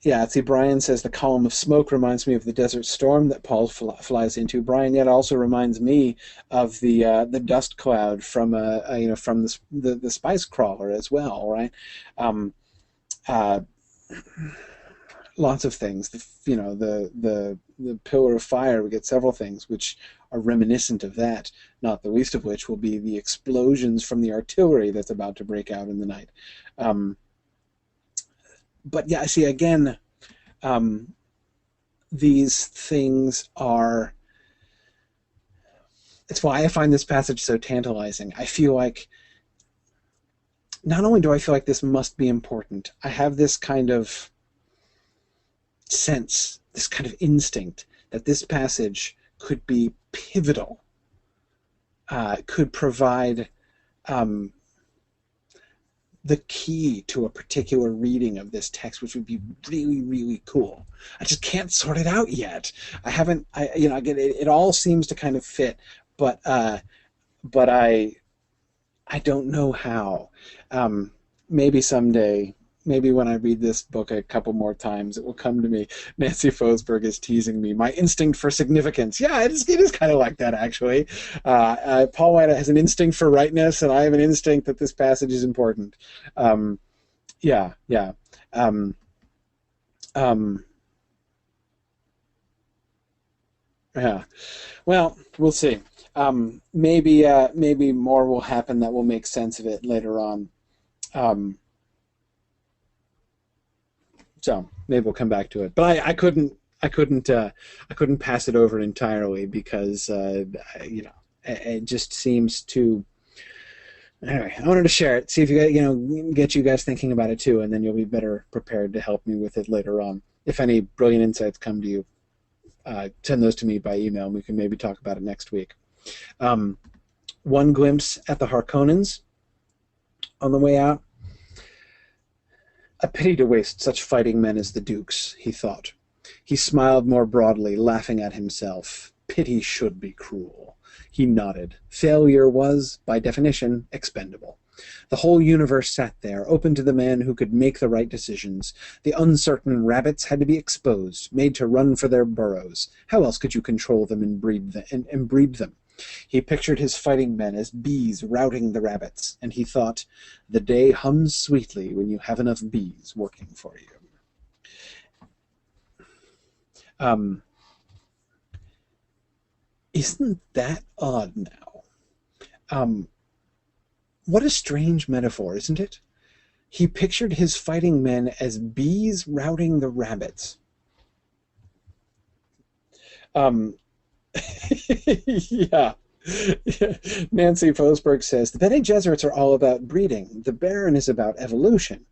yeah. See, Brian says the column of smoke reminds me of the Desert Storm that Paul flies into. Brian, yet also reminds me of the dust cloud from from the spice crawler as well, right? Lots of things. The pillar of fire. We get several things which are reminiscent of that. Not the least of which will be the explosions from the artillery that's about to break out in the night. But yeah, see, again, these things are. It's why I find this passage so tantalizing. I feel like. Not only do I feel like this must be important, I have this kind of sense, this kind of instinct that this passage could be pivotal, could provide the key to a particular reading of this text, which would be really, really cool. I just can't sort it out yet. I haven't. Again, it all seems to kind of fit, but I don't know how. Maybe someday, maybe when I read this book a couple more times, it will come to me. Nancy Fosberg is teasing me. My instinct for significance. Yeah, it is kind of like that, actually. Paul White has an instinct for rightness, and I have an instinct that this passage is important. Yeah. Yeah. Well, we'll see. Maybe more will happen that will make sense of it later on. So maybe we'll come back to it. But I couldn't pass it over entirely because it just seems to. Anyway, I wanted to share it, see if get you guys thinking about it too, and then you'll be better prepared to help me with it later on. If any brilliant insights come to you, send those to me by email, and we can maybe talk about it next week. One glimpse at the Harkonnens on the way out. A pity to waste such fighting men as the Dukes, he thought. He smiled more broadly, laughing at himself. Pity should be cruel. He nodded. Failure was, by definition, expendable. The whole universe sat there, open to the man who could make the right decisions. The uncertain rabbits had to be exposed, made to run for their burrows. How else could you control them and breed them? He pictured his fighting men as bees routing the rabbits, and he thought, the day hums sweetly when you have enough bees working for you. Isn't that odd now? What a strange metaphor, isn't it? He pictured his fighting men as bees routing the rabbits. Um, yeah. Nancy Fosberg says the Bene Gesserits are all about breeding. The Baron is about evolution.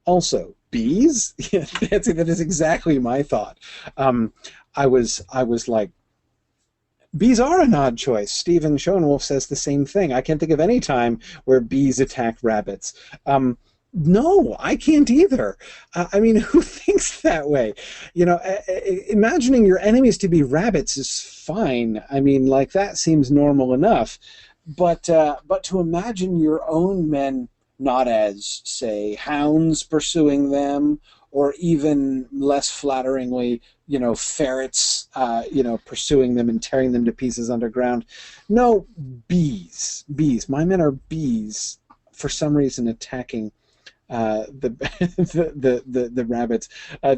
Also, bees? Yeah, Nancy, that is exactly my thought. Um, I was like, bees are an odd choice. Stephen Schoenwolf says the same thing. I can't think of any time where bees attack rabbits. No, I can't either. I mean, who thinks that way? You know, imagining your enemies to be rabbits is fine. I mean, like that seems normal enough. But to imagine your own men not as, say, hounds pursuing them, or even less flatteringly, ferrets, pursuing them and tearing them to pieces underground. No, bees. Bees. My men are bees for some reason attacking the, the rabbits.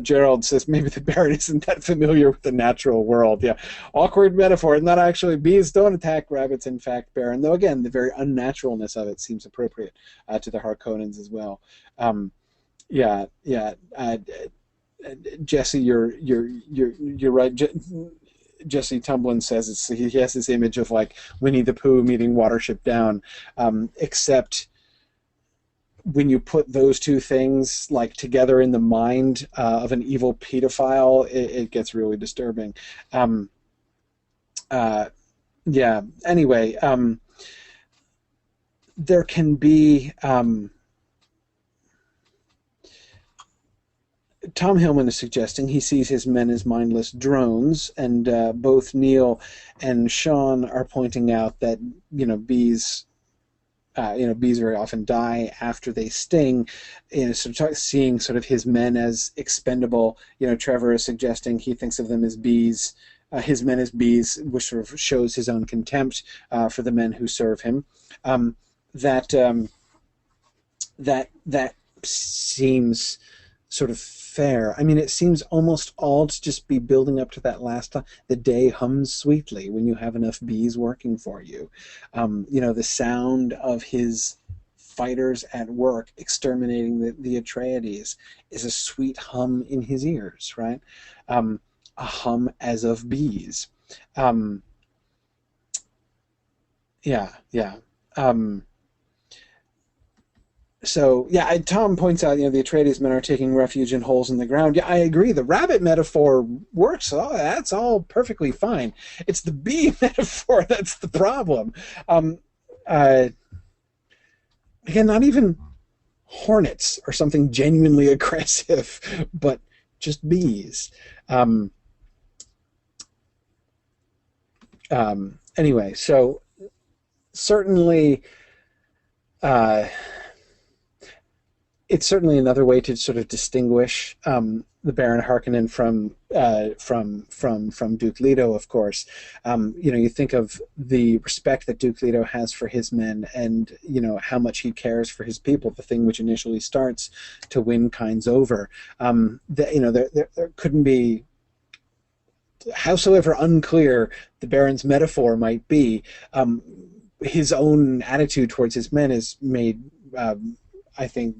Gerald says maybe the Baron isn't that familiar with the natural world. Yeah, awkward metaphor. Not actually. Bees don't attack rabbits. In fact, Baron. Though again, the very unnaturalness of it seems appropriate to the Harkonnens as well. Yeah, yeah. Jesse, you're right. Jesse Tumblin says he has this image of like Winnie the Pooh meeting Watership Down, except when you put those two things like together in the mind of an evil pedophile, it gets really disturbing. Yeah. Anyway, there can be. Tom Hillman is suggesting he sees his men as mindless drones, and both Neil and Sean are pointing out that bees. Bees very often die after they sting. Seeing sort of his men as expendable. Trevor is suggesting he thinks of them as bees, his men as bees, which sort of shows his own contempt for the men who serve him. That seems sort of fair. I mean, it seems almost all to just be building up to that last time. The day hums sweetly when you have enough bees working for you. The sound of his fighters at work exterminating the Atreides is a sweet hum in his ears, right? A hum as of bees. Yeah. Tom points out, the Atreides men are taking refuge in holes in the ground. Yeah, I agree. The rabbit metaphor works. Oh, that's all perfectly fine. It's the bee metaphor that's the problem. Again, not even hornets or something genuinely aggressive, but just bees. Anyway, so certainly. It's certainly another way to sort of distinguish the Baron Harkonnen from Duke Leto, of course. You think of the respect that Duke Leto has for his men, and how much he cares for his people, the thing which initially starts to win kinds over. There couldn't be, howsoever unclear the Baron's metaphor might be, his own attitude towards his men is made, I think,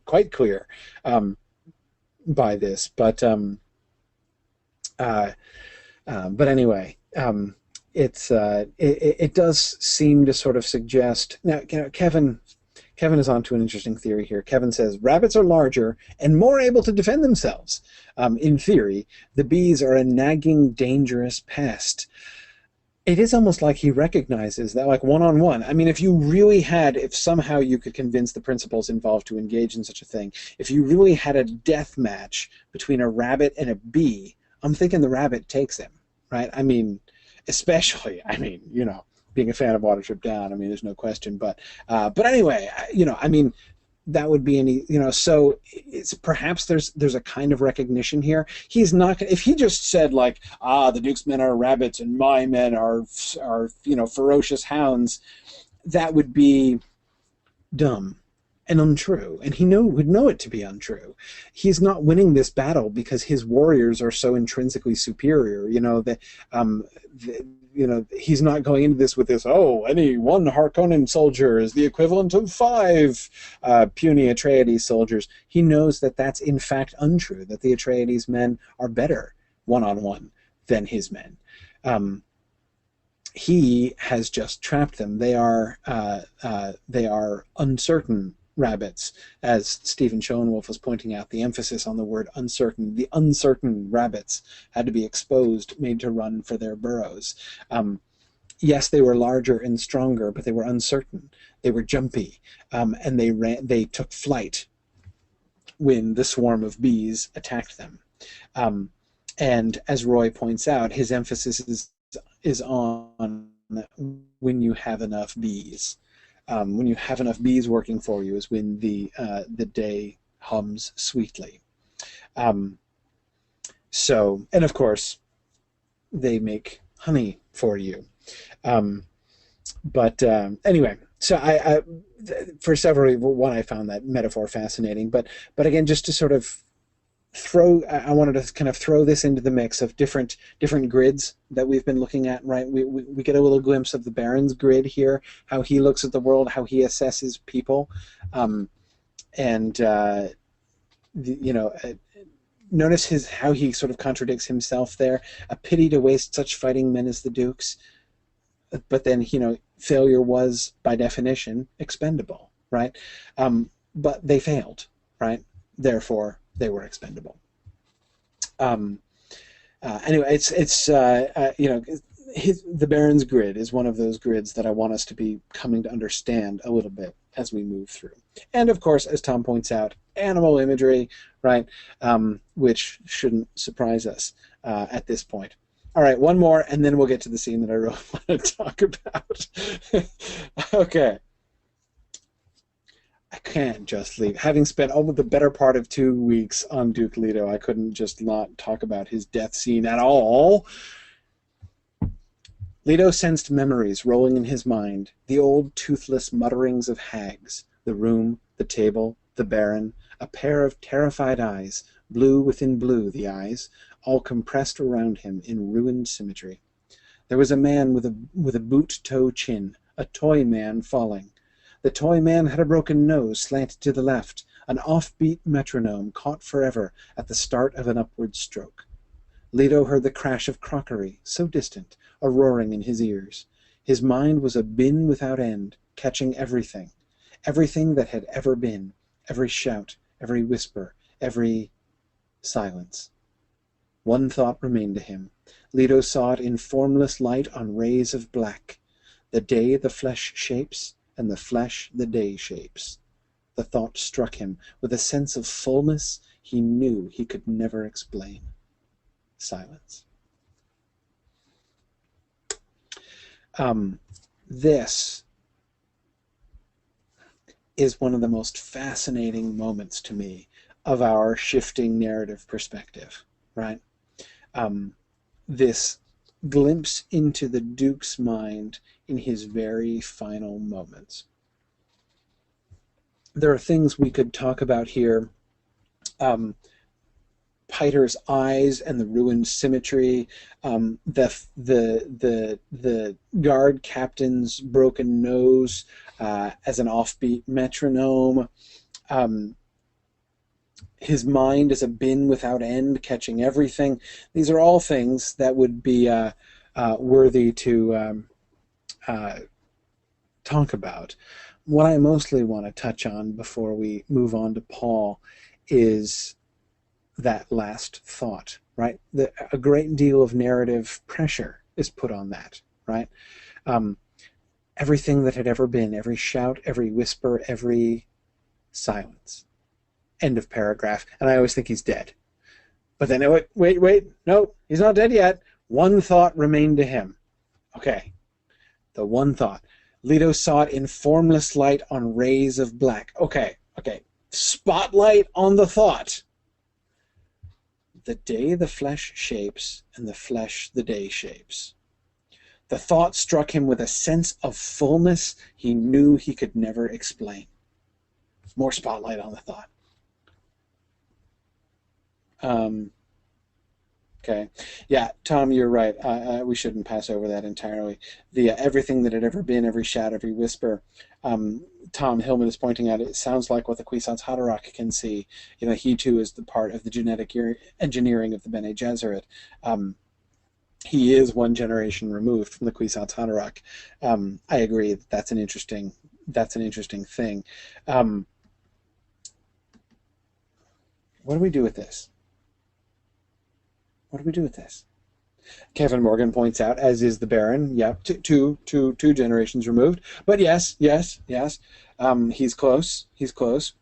quite clear by this, but anyway, it does seem to sort of suggest. Now, Kevin is onto an interesting theory here. Kevin says rabbits are larger and more able to defend themselves. In theory, the bees are a nagging, dangerous pest. It is almost like he recognizes that, like one-on-one. I mean, if somehow you could convince the principals involved to engage in such a thing, if you really had a death match between a rabbit and a bee, I'm thinking the rabbit takes him, right? I mean, especially, being a fan of Watership Down, I mean, there's no question. But anyway, that would be so it's perhaps there's a kind of recognition here. He's not, if he just said like, the Duke's men are rabbits and my men are ferocious hounds, that would be dumb and untrue, and would know it to be untrue. He's not winning this battle because his warriors are so intrinsically superior. he's not going into this with this, oh, any one Harkonnen soldier is the equivalent of 5 puny Atreides soldiers. He knows that that's in fact untrue, that the Atreides men are better one-on-one than his men. He has just trapped them. They are uncertain rabbits, as Stephen Schoenwolf was pointing out, the emphasis on the word uncertain. The uncertain rabbits had to be exposed, made to run for their burrows. Yes, they were larger and stronger, but they were uncertain. They were jumpy, and they took flight when the swarm of bees attacked them. And as Roy points out, his emphasis is on when you have enough bees. When you have enough bees working for you is when the day hums sweetly. So, and of course, they make honey for you. Anyway, so I for several, one, I found that metaphor fascinating, but again, just to sort of I wanted to kind of throw this into the mix of different grids that we've been looking at, right? We get a little glimpse of the Baron's grid here, how he looks at the world, how he assesses people, notice how he sort of contradicts himself there. A pity to waste such fighting men as the Dukes, but then failure was by definition expendable, right? But they failed, right? Therefore, they were expendable. Anyway, the Baron's grid is one of those grids that I want us to be coming to understand a little bit as we move through. And of course, as Tom points out, animal imagery, right, which shouldn't surprise us at this point. All right, one more, and then we'll get to the scene that I really want to talk about. Okay. I can't just leave. Having spent the better part of 2 weeks on Duke Leto, I couldn't just not talk about his death scene at all. Leto sensed memories rolling in his mind, the old toothless mutterings of hags, the room, the table, the Baron, a pair of terrified eyes, blue within blue the eyes, all compressed around him in ruined symmetry. There was a man with a boot-toe chin, a toy man falling. The toy man had a broken nose slanted to the left, an offbeat metronome caught forever at the start of an upward stroke. Leto heard the crash of crockery, so distant, a roaring in his ears. His mind was a bin without end, catching everything that had ever been, every shout, every whisper, every silence. One thought remained to him. Leto saw it in formless light on rays of black. The day the flesh shapes, and the flesh the day shapes. The thought struck him with a sense of fullness he knew he could never explain. Silence. This is one of the most fascinating moments to me of our shifting narrative perspective, right? This glimpse into the Duke's mind in his very final moments. There are things we could talk about here. Piter's eyes and the ruined symmetry, the guard captain's broken nose as an offbeat metronome, his mind as a bin without end, catching everything. These are all things that would be worthy to talk about. What I mostly want to touch on before we move on to Paul is that last thought, right? A great deal of narrative pressure is put on that, right? Everything that had ever been, every shout, every whisper, every silence. End of paragraph. And I always think he's dead. But then, wait, no, he's not dead yet. One thought remained to him. Okay, the one thought. Leto saw it in formless light on rays of black. Okay. Spotlight on the thought. The day the flesh shapes, and the flesh the day shapes. The thought struck him with a sense of fullness he knew he could never explain. More spotlight on the thought. Okay. Yeah, Tom, you're right. We shouldn't pass over that entirely. The everything that had ever been, every shout, every whisper. Tom Hillman is pointing out it sounds like what the Kwisatz Haderach can see. He too is the part of the genetic engineering of the Bene Gesserit. Um, he is one generation removed from the Kwisatz Haderach. I agree that that's an interesting thing. Um, what do we do with this? What do we do with this? Kevin Morgan points out, as is the Baron. Yep, two generations removed. But yes, yes, yes. He's close. He's close.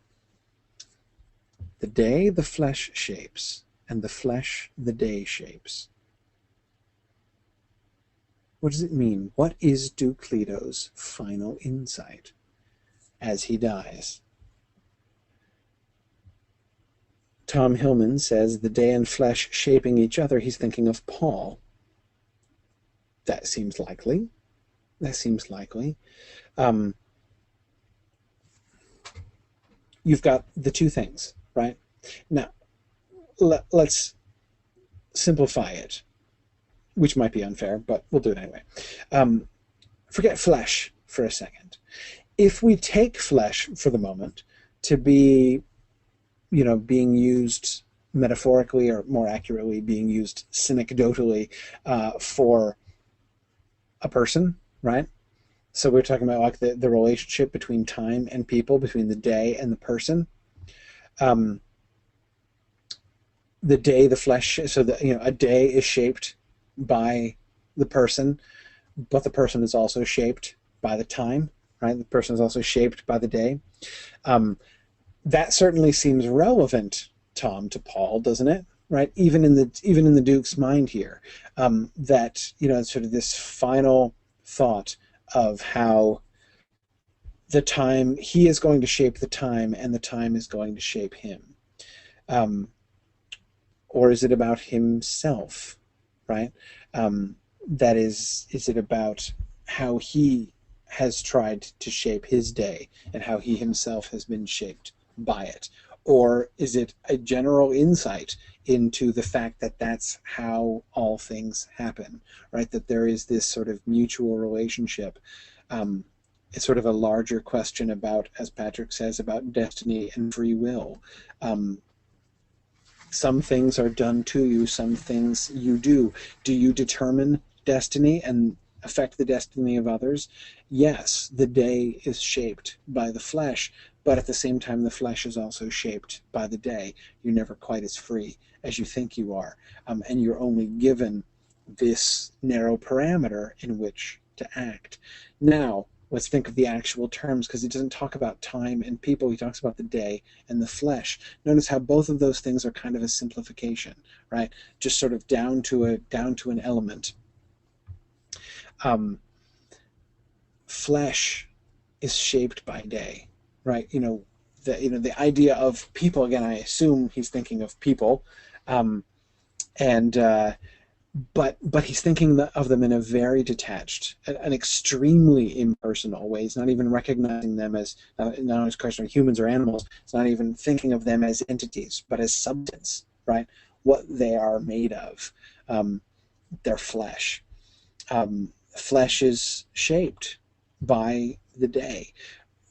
The day the flesh shapes, and the flesh the day shapes. What does it mean? What is Duke Leto's final insight as he dies? Tom Hillman says the day and flesh shaping each other, he's thinking of Paul. That seems likely. That seems likely. Um, you've got the two things, right? Now, let's simplify it, which might be unfair, but we'll do it anyway. Forget flesh for a second. If we take flesh for the moment to be, being used metaphorically, or more accurately, being used synecdotally for a person, right? So we're talking about like the relationship between time and people, between the day and the person. Um, the day, the flesh, so that a day is shaped by the person, but the person is also shaped by the time, right? The person is also shaped by the day. Um, that certainly seems relevant, Tom, to Paul, doesn't it? Right? Even in the Duke's mind here, that sort of this final thought of how the time, he is going to shape the time, and the time is going to shape him. Or is it about himself, right? That is it about how he has tried to shape his day and how he himself has been shaped by it? Or is it a general insight into the fact that that's how all things happen, right? That there is this sort of mutual relationship. It's sort of a larger question about, as Patrick says, about destiny and free will. Some things are done to you, some things you do. Do you determine destiny and affect the destiny of others? Yes, the day is shaped by the flesh, but at the same time, the flesh is also shaped by the day. You're never quite as free as you think you are, and you're only given this narrow parameter in which to act. Now, let's think of the actual terms, because he doesn't talk about time and people. He talks about the day and the flesh. Notice how both of those things are kind of a simplification, right? Just sort of down to an element. Flesh is shaped by day, right? The idea of people, again, I assume he's thinking of people, and but he's thinking of them in a very detached, an extremely impersonal way. He's not even recognizing them as not as question of humans or animals. It's not even thinking of them as entities, but as substance, right? What they are made of, their flesh. Flesh is shaped by the day.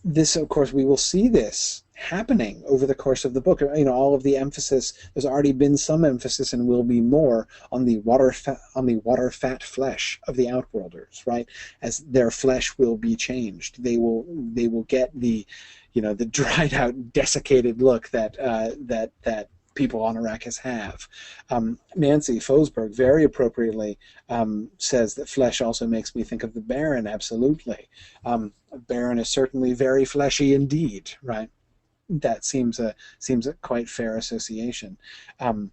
This, of course, we will see this happening over the course of the book. All of the emphasis, there's already been some emphasis and will be more on the water fat flesh of the Outworlders, right? As their flesh will be changed, they will get the dried out, desiccated look that people on Arrakis have. Nancy Fosberg very appropriately says that flesh also makes me think of the Baron. Absolutely. Baron is certainly very fleshy indeed, right? That seems a quite fair association. The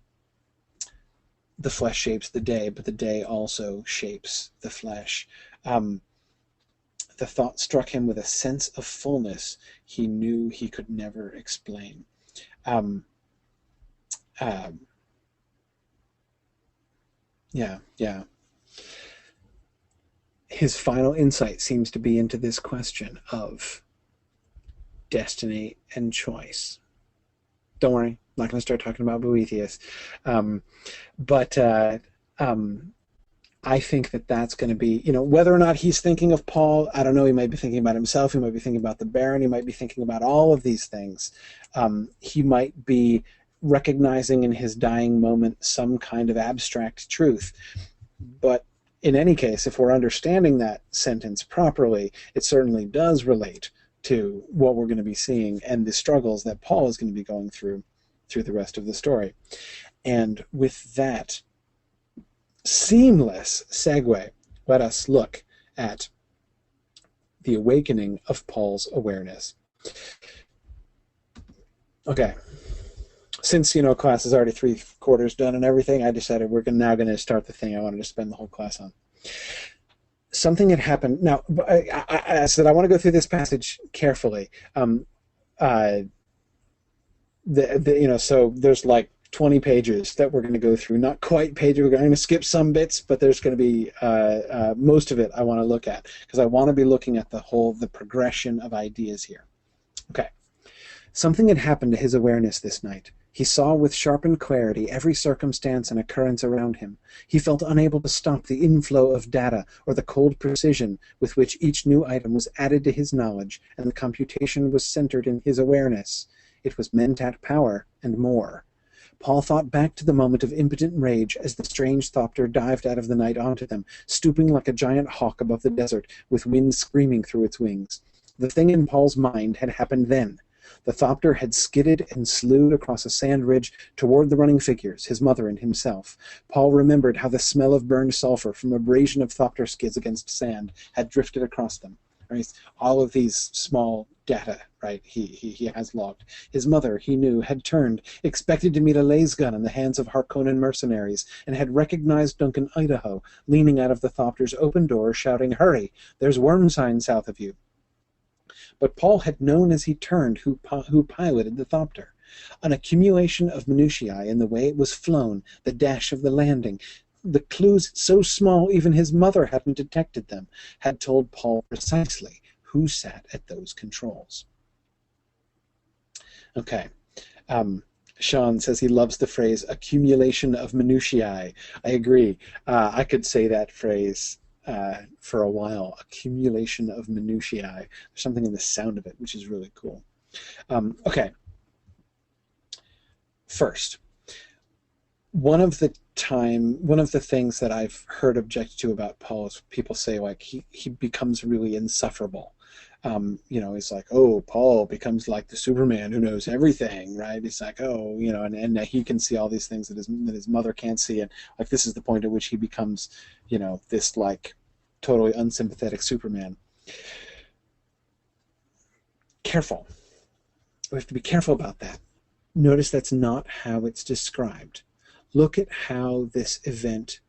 flesh shapes the day, but the day also shapes the flesh. The thought struck him with a sense of fullness he knew he could never explain. Yeah. His final insight seems to be into this question of destiny and choice. Don't worry, I'm not going to start talking about Boethius. Um, but I think that that's going to be, whether or not he's thinking of Paul, I don't know. He might be thinking about himself. He might be thinking about the Baron. He might be thinking about all of these things. He might be recognizing in his dying moment some kind of abstract truth. But in any case, if we're understanding that sentence properly, it certainly does relate to what we're going to be seeing and the struggles that Paul is going to be going through the rest of the story. And with that seamless segue, let us look at the awakening of Paul's awareness. Okay. Since, class is already 3/4 done and everything, I decided we're now going to start the thing I wanted to spend the whole class on. Something had happened. Now, I said I want to go through this passage carefully. So there's like 20 pages that we're going to go through. Not quite pages. We're going to skip some bits, but there's going to be most of it I want to look at, because I want to be looking at the progression of ideas here. Okay. Something had happened to his awareness this night. He saw with sharpened clarity every circumstance and occurrence around him. He felt unable to stop the inflow of data or the cold precision with which each new item was added to his knowledge, and the computation was centered in his awareness. It was mentat power and more. Paul thought back to the moment of impotent rage as the strange thopter dived out of the night onto them, stooping like a giant hawk above the desert, with wind screaming through its wings. The thing in Paul's mind had happened then. The thopter had skidded and slewed across a sand ridge toward the running figures, his mother and himself. Paul remembered how the smell of burned sulfur from abrasion of thopter skids against sand had drifted across them. Right? All of these small data, right, he has logged. His mother, he knew, had turned, expected to meet a lasgun in the hands of Harkonnen mercenaries, and had recognized Duncan Idaho, leaning out of the thopter's open door, shouting, "Hurry, there's worm sign south of you." But Paul had known as he turned who piloted the thopter. An accumulation of minutiae in the way it was flown, the dash of the landing, the clues so small even his mother hadn't detected them, had told Paul precisely who sat at those controls. Okay. Sean says he loves the phrase accumulation of minutiae. I agree. I could say that phrase for a while. Accumulation of minutiae. There's something in the sound of it which is really cool. Okay. First, one of the things that I've heard objected to about Paul is people say, like, he becomes really insufferable. It's like, oh, Paul becomes like the Superman who knows everything, right? It's like, oh, and he can see all these things that his mother can't see, and like this is the point at which he becomes, this like totally unsympathetic Superman. Careful. We have to be careful about that. Notice that's not how it's described. Look at how this event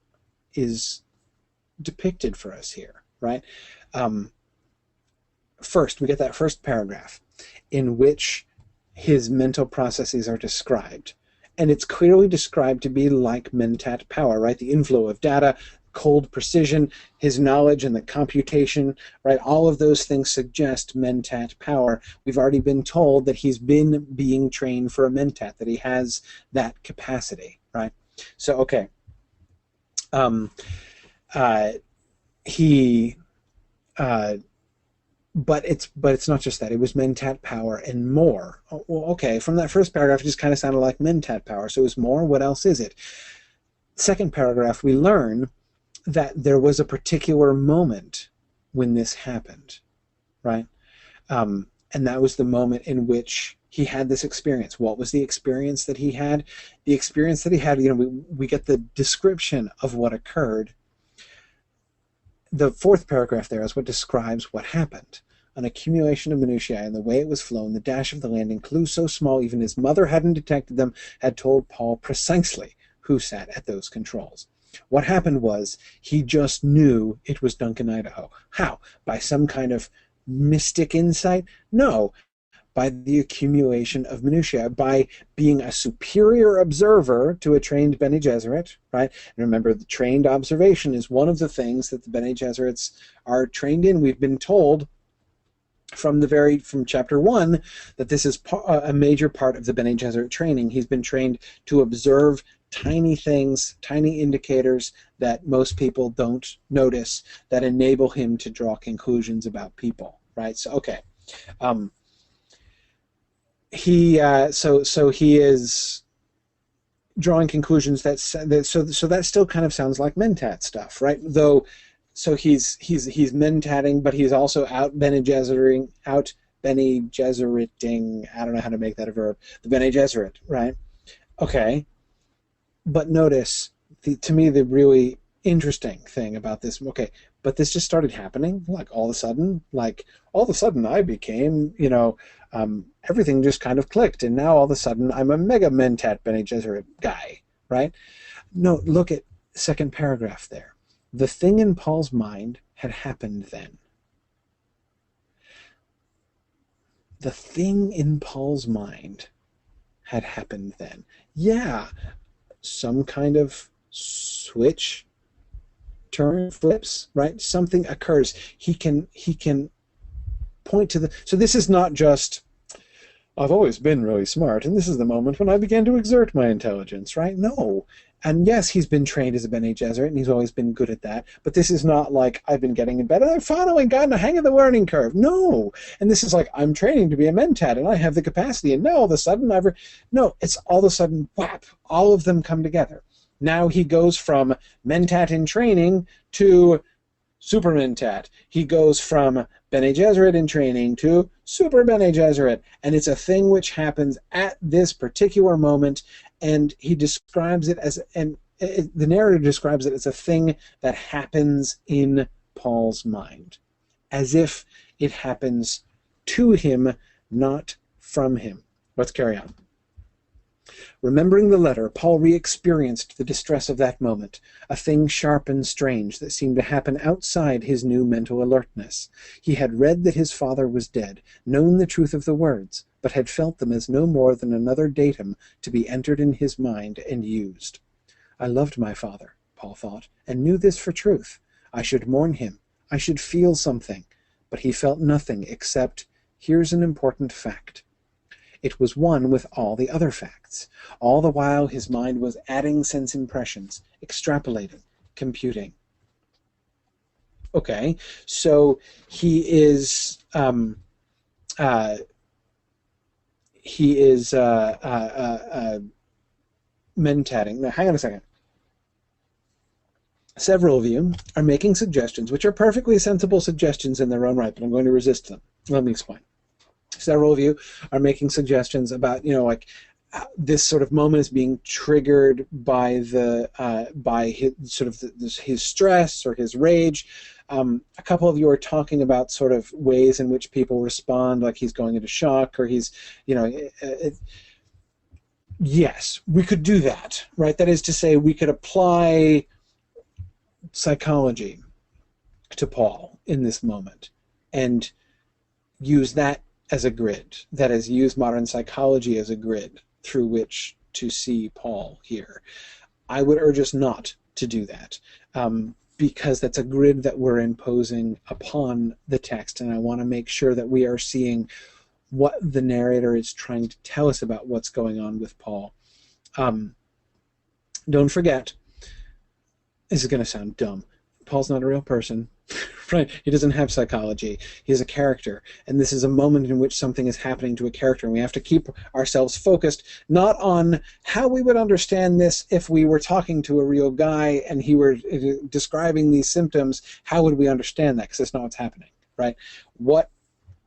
is depicted for us here, right? First, we get that first paragraph in which his mental processes are described. And it's clearly described to be like mentat power, right? The inflow of data, cold precision, his knowledge and the computation, right? All of those things suggest mentat power. We've already been told that he's been being trained for a mentat, that he has that capacity, right? So, okay. But it's not just that. It was mentat power and more. Oh, well, okay, from that first paragraph, it just kind of sounded like mentat power. So it was more. What else is it? Second paragraph, we learn that there was a particular moment when this happened, right? And that was the moment in which he had this experience. What was the experience that he had? The experience that he had, we get the description of what occurred. The fourth paragraph there is what describes what happened. An accumulation of minutiae in the way it was flown, the dash of the landing, clues so small even his mother hadn't detected them, had told Paul precisely who sat at those controls. What happened was he just knew it was Duncan Idaho. How? By some kind of mystic insight? No. By the accumulation of minutiae, by being a superior observer to a trained Bene Gesserit, right? And remember, the trained observation is one of the things that the Bene Gesserits are trained in. We've been told from chapter 1 that this is a major part of the Bene Gesserit training. He's been trained to observe tiny things, tiny indicators that most people don't notice that enable him to draw conclusions about people, right? So, okay. So he is drawing conclusions so that still kind of sounds like mentat stuff, right? Though, so he's mentatting, but he's also out Bene Gesserit, I don't know how to make that a verb. The Bene Gesserit, right? Okay. But notice, to me, the really interesting thing about this, okay, but this just started happening, like all of a sudden I became, everything just kind of clicked, and now all of a sudden I'm a mega mentat Bene Gesserit guy, right? No, look at second paragraph there. The thing in Paul's mind had happened then. The thing in Paul's mind had happened then. Yeah, some kind of switch, turn, flips, right? Something occurs. He can point to so this is not just, I've always been really smart, and this is the moment when I began to exert my intelligence, right? No. And yes, he's been trained as a Bene Gesserit, and he's always been good at that. But this is not like, I've been getting in bed, and I've finally gotten a hang of the learning curve. No. And this is like, I'm training to be a mentat, and I have the capacity, and now all of a sudden No, it's all of a sudden, whap, all of them come together. Now he goes from mentat in training to super mentat. He goes from Bene Gesserit in training to super Bene Gesserit. And it's a thing which happens at this particular moment, and he describes it as, the narrator describes it as a thing that happens in Paul's mind, as if it happens to him, not from him. Let's carry on. Remembering the letter, Paul re-experienced the distress of that moment, a thing sharp and strange that seemed to happen outside his new mental alertness. He had read that his father was dead, known the truth of the words, but had felt them as no more than another datum to be entered in his mind and used. I loved my father, Paul thought, and knew this for truth. I should mourn him. I should feel something. But he felt nothing except, here's an important fact. It was one with all the other facts. All the while his mind was adding sense impressions, extrapolating, computing. Okay, so he is mentating. Now, hang on a second. Several of you are making suggestions, which are perfectly sensible suggestions in their own right, but I'm going to resist them. Let me explain. Several of you are making suggestions about, this sort of moment is being triggered by his stress or his rage. A couple of you are talking about sort of ways in which people respond, like he's going into shock, or he's, yes, we could do that, right? That is to say, we could apply psychology to Paul in this moment and use that as a grid. That is, use modern psychology as a grid through which to see Paul here. I would urge us not to do that, because that's a grid that we're imposing upon the text, and I want to make sure that we are seeing what the narrator is trying to tell us about what's going on with Paul. Don't forget, this is going to sound dumb, Paul's not a real person. Right? He doesn't have psychology. He is a character, and this is a moment in which something is happening to a character, and we have to keep ourselves focused not on how we would understand this if we were talking to a real guy and he were describing these symptoms. How would we understand that? Because that's not what's happening, right? What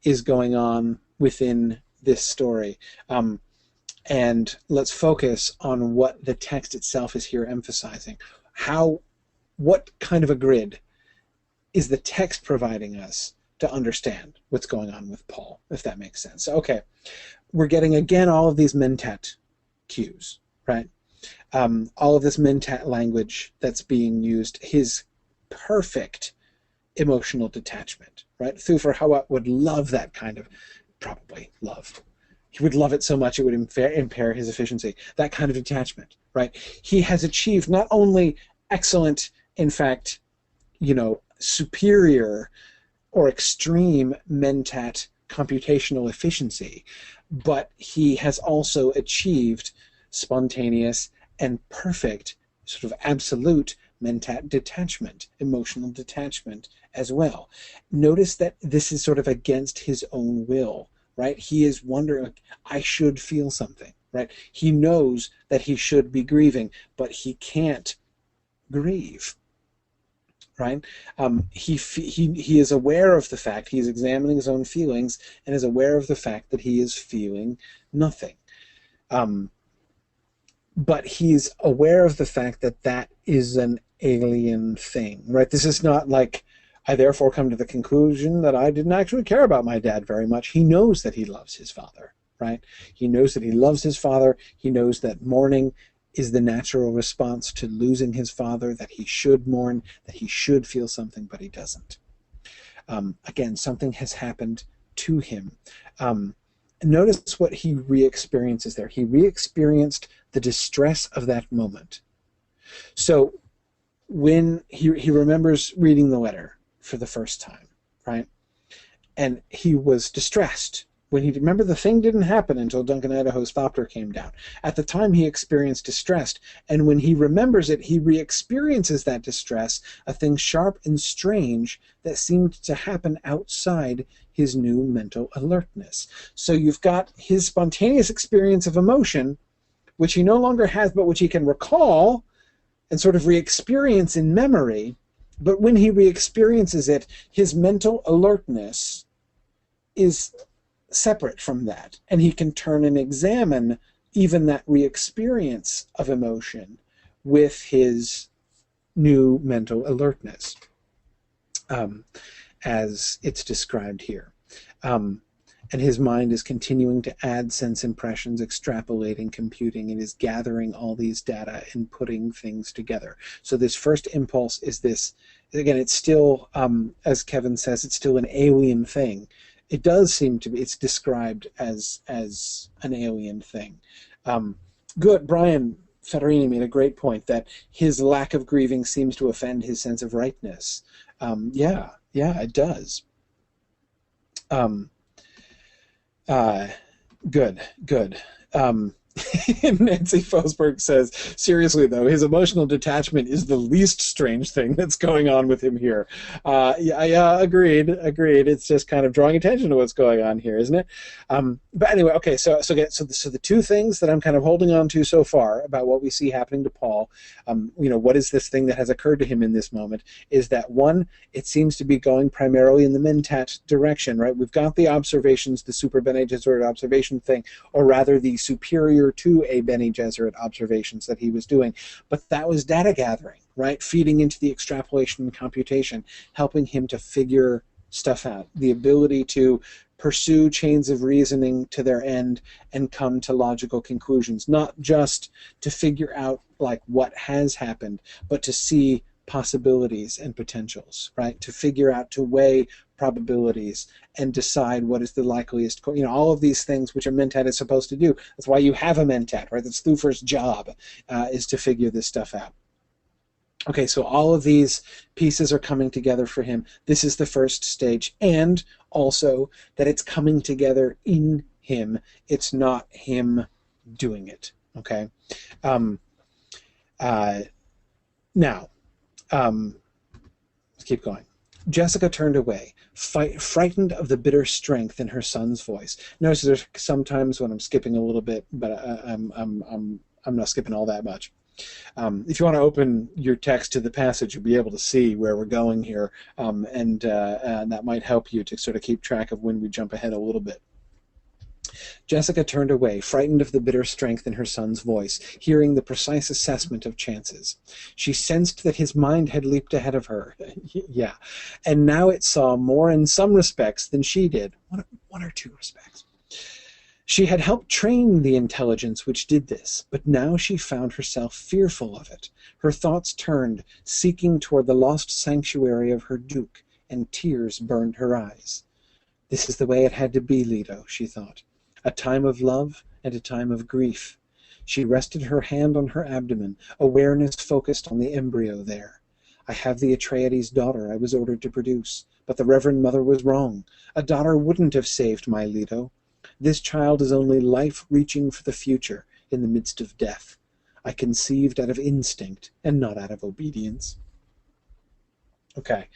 is going on within this story? And let's focus on what the text itself is here emphasizing. What kind of a grid is the text providing us to understand what's going on with Paul, if that makes sense? Okay, we're getting, again, all of these mentat cues, right? All of this mentat language that's being used, his perfect emotional detachment, right? Thufir Hawat would love that kind of, probably love. He would love it so much it would impair his efficiency. That kind of detachment, right? He has achieved not only excellent, in fact, superior or extreme mentat computational efficiency, but he has also achieved spontaneous and perfect, sort of absolute detachment, emotional detachment as well. Notice that this is sort of against his own will, right? He is wondering, I should feel something, right? He knows that he should be grieving, but he can't grieve, right? He is aware of the fact, he is examining his own feelings and is aware of the fact that he is feeling nothing. But he's aware of the fact that that is an alien thing, right? This is not like, I therefore come to the conclusion that I didn't actually care about my dad very much. He knows that he loves his father, right? He knows that he loves his father. He knows that mourning is the natural response to losing his father, that he should mourn, that he should feel something, but he doesn't. Again, something has happened to him. Notice what he re-experiences there. He re-experienced the distress of that moment. So when he remembers reading the letter for the first time, right? And he was distressed. When he remember the thing didn't happen until Duncan Idaho's Thopter came down. At the time he experienced distress, and when he remembers it, he re-experiences that distress, a thing sharp and strange that seemed to happen outside his new mental alertness. So you've got his spontaneous experience of emotion, which he no longer has, but which he can recall and sort of re-experience in memory. But when he re-experiences it, his mental alertness is separate from that, and he can turn and examine even that re-experience of emotion with his new mental alertness, as it's described here. And his mind is continuing to add sense impressions, extrapolating, computing, and is gathering all these data and putting things together. So this first impulse is this, again, it's still, as Kevin says, it's still an alien thing. It does seem to be, it's described as an alien thing. Good, Brian Federini made a great point that his lack of grieving seems to offend his sense of rightness. Yeah, it does. Good. Nancy Fosberg says, seriously though, his emotional detachment is the least strange thing that's going on with him here. Yeah, agreed. It's just kind of drawing attention to what's going on here, isn't it? But anyway, okay, so the two things that I'm kind of holding on to so far about what we see happening to Paul, what is this thing that has occurred to him in this moment, is that one, it seems to be going primarily in the mentat direction, right? We've got the observations, the super Bene Gesserit observation thing, or rather the superior to a Bene Gesserit observations that he was doing. But that was data gathering, right? Feeding into the extrapolation and computation, helping him to figure stuff out. The ability to pursue chains of reasoning to their end and come to logical conclusions, not just to figure out like what has happened, but to see possibilities and potentials, right? To figure out, to weigh probabilities and decide what is the likeliest, all of these things which a mentat is supposed to do. That's why you have a mentat, right? That's Thufir's job, is to figure this stuff out. Okay, so all of these pieces are coming together for him. This is the first stage, and also that it's coming together in him. It's not him doing it, okay? Now, let's keep going. Jessica turned away, frightened of the bitter strength in her son's voice. Notice there's sometimes when I'm skipping a little bit, but I'm not skipping all that much. If you want to open your text to the passage, you'll be able to see where we're going here, and that might help you to sort of keep track of when we jump ahead a little bit. Jessica turned away, frightened of the bitter strength in her son's voice, hearing the precise assessment of chances. She sensed that his mind had leaped ahead of her. Yeah. And now it saw more in some respects than she did. One or two respects. She had helped train the intelligence which did this, but now she found herself fearful of it. Her thoughts turned, seeking toward the lost sanctuary of her Duke, and tears burned her eyes. This is the way it had to be, Leto, she thought. A time of love and a time of grief. She rested her hand on her abdomen, awareness focused on the embryo there. I have the Atreides daughter I was ordered to produce, But the Reverend Mother was wrong. A daughter wouldn't have saved my Leto. This child is only life reaching for the future in the midst of death. I conceived out of instinct and not out of obedience. Okay,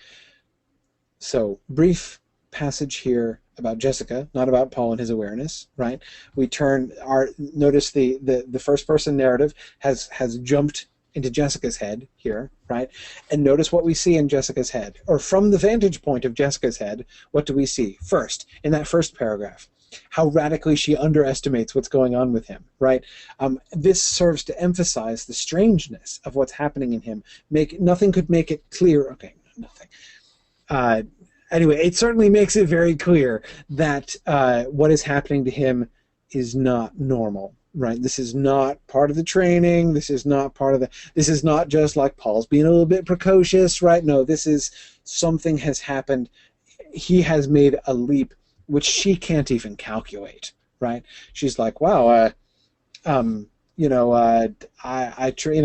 so brief passage here about Jessica, not about Paul and his awareness, right? We turn our notice the first person narrative has jumped into Jessica's head here, right? And notice what we see in Jessica's head, or from the vantage point of Jessica's head, what do we see? First, in that first paragraph, how radically she underestimates what's going on with him, right? This serves to emphasize the strangeness of what's happening in him. Nothing could make it clear. Okay, nothing. Anyway, it certainly makes it very clear that what is happening to him is not normal, right? This is not part of the training. This is not part of the. This is not just like Paul's being a little bit precocious, right? No, this is something has happened. He has made a leap which she can't even calculate, right? She's like, wow,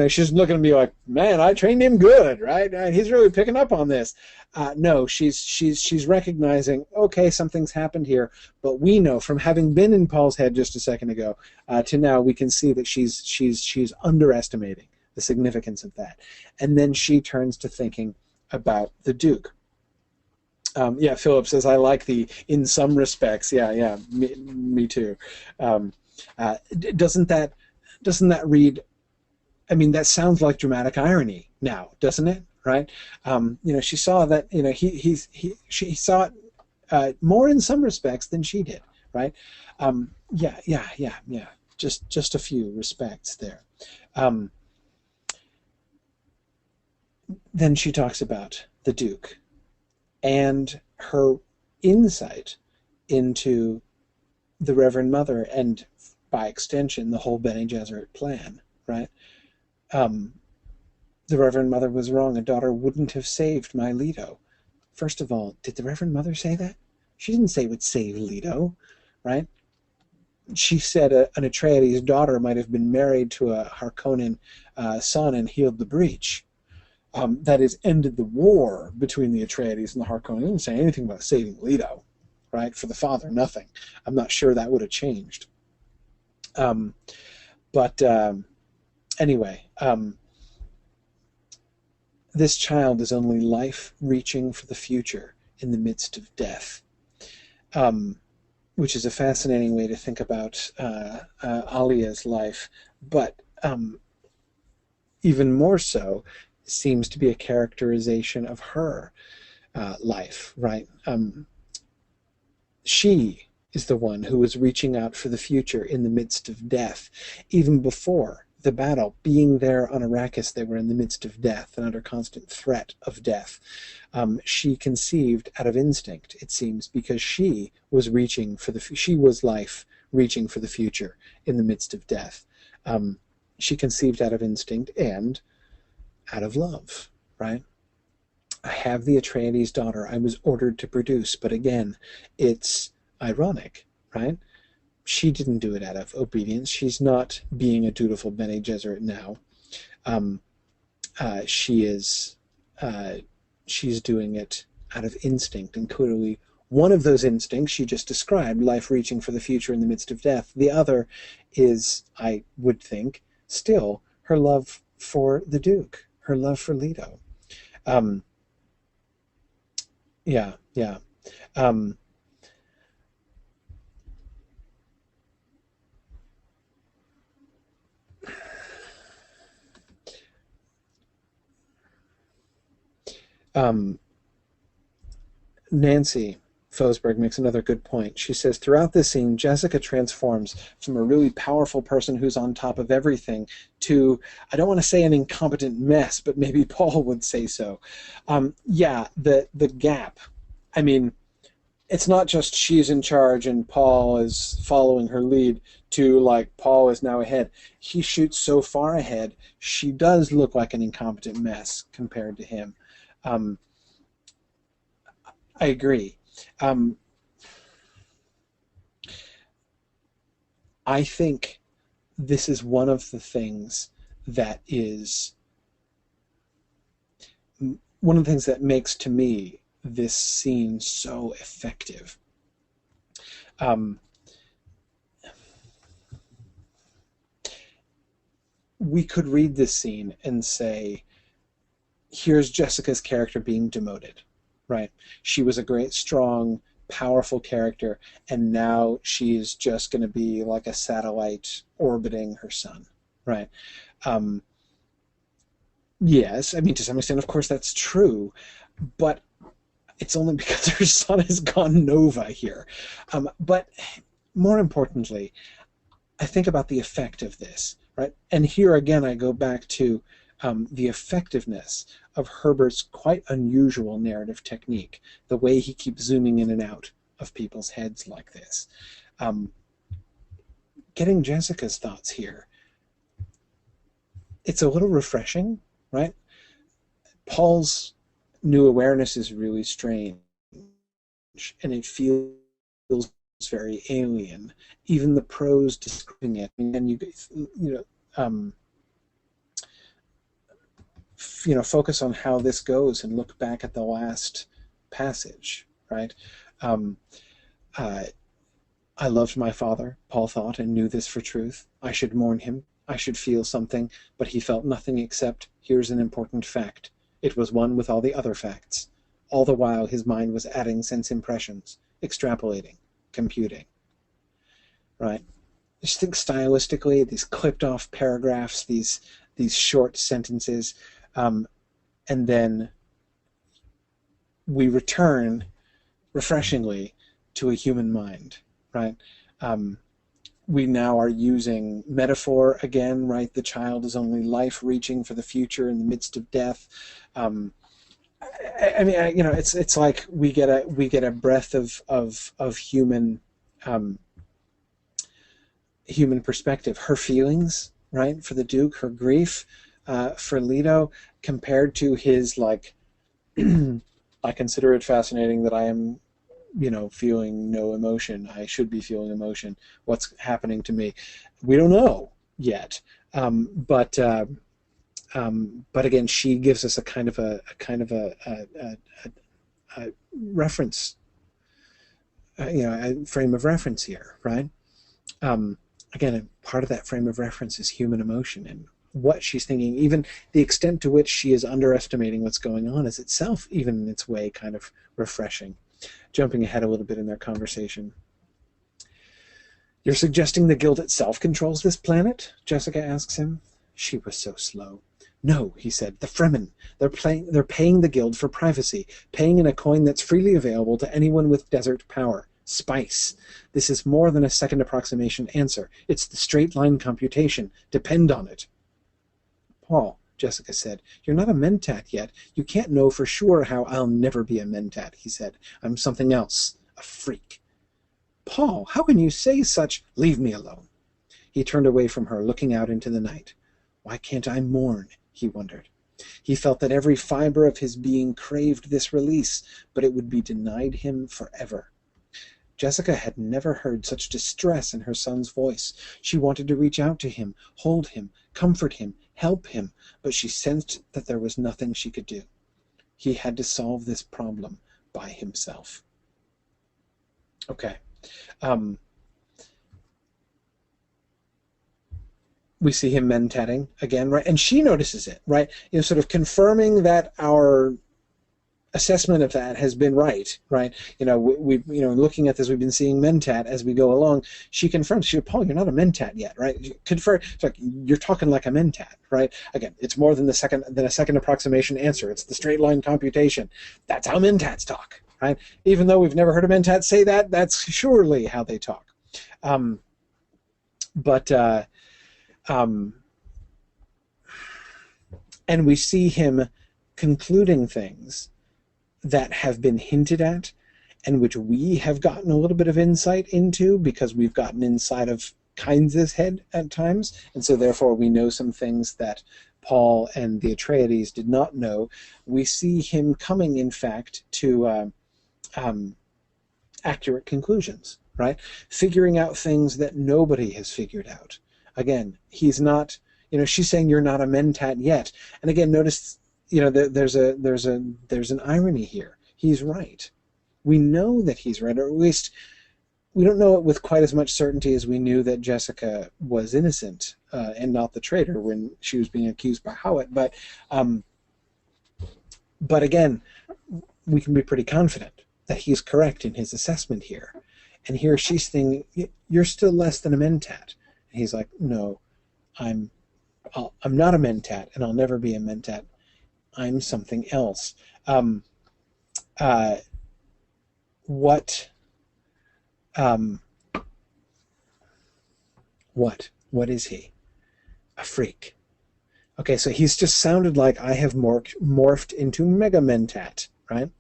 she's looking at me like, man, I trained him good, right? He's really picking up on this. No, she's recognizing, okay, something's happened here, but we know from having been in Paul's head just a second ago to now, we can see that she's underestimating the significance of that, and then she turns to thinking about the Duke. Philip says, I like the in some respects. Yeah, me too. Doesn't that read? I mean, that sounds like dramatic irony now, doesn't it? Right? She saw that. She saw it more in some respects than she did. Right? Yeah. Just a few respects there. Then she talks about the Duke and her insight into the Reverend Mother and, by extension, the whole Bene Gesserit plan, right? The Reverend Mother was wrong. A daughter wouldn't have saved my Leto. First of all, did the Reverend Mother say that? She didn't say it would save Leto, right? She said an Atreides daughter might have been married to a Harkonnen son and healed the breach. That is, ended the war between the Atreides and the Harkonnen. It didn't say anything about saving Leto, right? For the father, nothing. I'm not sure that would have changed. Anyway, this child is only life reaching for the future in the midst of death, which is a fascinating way to think about Alia's life, but even more so seems to be a characterization of her life, right? She is the one who was reaching out for the future in the midst of death. Even before the battle, being there on Arrakis, they were in the midst of death and under constant threat of death. She conceived out of instinct, it seems, because she was she was life reaching for the future in the midst of death. She conceived out of instinct and out of love, right? I have the Atreides daughter I was ordered to produce, but again, it's ironic, right? She didn't do it out of obedience. She's not being a dutiful Bene Gesserit now. She's doing it out of instinct, and clearly one of those instincts she just described, life reaching for the future in the midst of death. The other is, I would think, still her love for the Duke, her love for Leto. Nancy Fosberg makes another good point. She says, throughout this scene, Jessica transforms from a really powerful person who's on top of everything to, I don't want to say an incompetent mess, but maybe Paul would say so. The gap. I mean, it's not just she's in charge and Paul is following her lead to, like, Paul is now ahead. He shoots so far ahead, she does look like an incompetent mess compared to him. I agree. I think this is one of the things that makes to me this scene so effective. We could read this scene and say, here's Jessica's character being demoted, right? She was a great, strong, powerful character, and now she's just going to be like a satellite orbiting her son, right? Yes, I mean, to some extent, of course, that's true, but it's only because her son has gone nova here. But more importantly, I think about the effect of this, right? And here again, I go back to the effectiveness of Herbert's quite unusual narrative technique, the way he keeps zooming in and out of people's heads like this. Getting Jessica's thoughts here, it's a little refreshing, right? Paul's new awareness is really strange, and it feels very alien. Even the prose describing it, and focus on how this goes and look back at the last passage, right? I loved my father, Paul thought, and knew this for truth. I should mourn him. I should feel something, but he felt nothing except, here's an important fact. It was one with all the other facts. All the while his mind was adding sense impressions, extrapolating, computing. Right? I just think stylistically, these clipped off paragraphs, these short sentences, and then we return refreshingly to a human mind, right? We now are using metaphor again, right? The child is only life reaching for the future in the midst of death. It's like we get a breath of human human perspective. Her feelings, right, for the Duke, her grief for Leto, compared to his like, I consider it fascinating that I am, feeling no emotion. I should be feeling emotion. What's happening to me? We don't know yet. But again, she gives us a kind of a reference, a frame of reference here, right? Again, part of that frame of reference is human emotion, and what she's thinking, even the extent to which she is underestimating what's going on, is itself, even in its way, kind of refreshing. Jumping ahead a little bit in their conversation. You're suggesting the guild itself controls this planet? Jessica asks him. She was so slow. No, he said, the Fremen. They're paying the guild for privacy, paying in a coin that's freely available to anyone with desert power. Spice. This is more than a second approximation answer. It's the straight line computation. Depend on it. Paul, Jessica said, you're not a mentat yet. You can't know for sure how I'll never be a mentat, he said. I'm something else. A freak. Paul, how can you say such? Leave me alone. He turned away from her, looking out into the night. Why can't I mourn? He wondered. He felt that every fiber of his being craved this release, but it would be denied him forever. Jessica had never heard such distress in her son's voice. She wanted to reach out to him, hold him, comfort him, help him, but she sensed that there was nothing she could do. He had to solve this problem by himself. Okay. We see him mentatting again, right? And she notices it, right? Sort of confirming that our assessment of that has been right? We looking at this, we've been seeing mentat as we go along. She confirms, Paul, you're not a mentat yet, right? Confirm, it's like you're talking like a mentat, right? Again, it's more than a second approximation answer. It's the straight line computation. That's how mentats talk, right? Even though we've never heard a mentat say that, that's surely how they talk. And we see him concluding things that have been hinted at and which we have gotten a little bit of insight into because we've gotten inside of Kynes' head at times, and so therefore we know some things that Paul and the Atreides did not know. We see him coming, in fact, to accurate conclusions, right? Figuring out things that nobody has figured out. Again, he's not, she's saying you're not a mentat yet. And again, notice, there's an irony here. he's right. We know that he's right, or at least we don't know it with quite as much certainty as we knew that Jessica was innocent and not the traitor when she was being accused by Howitt. But again, we can be pretty confident that he's correct in his assessment here. And here she's thinking, you're still less than a mentat. And he's like, no, I'm not a mentat, and I'll never be a mentat. I'm something else. What is he? A freak. Okay, so he's just sounded like I have morphed into Mega Mentat, right?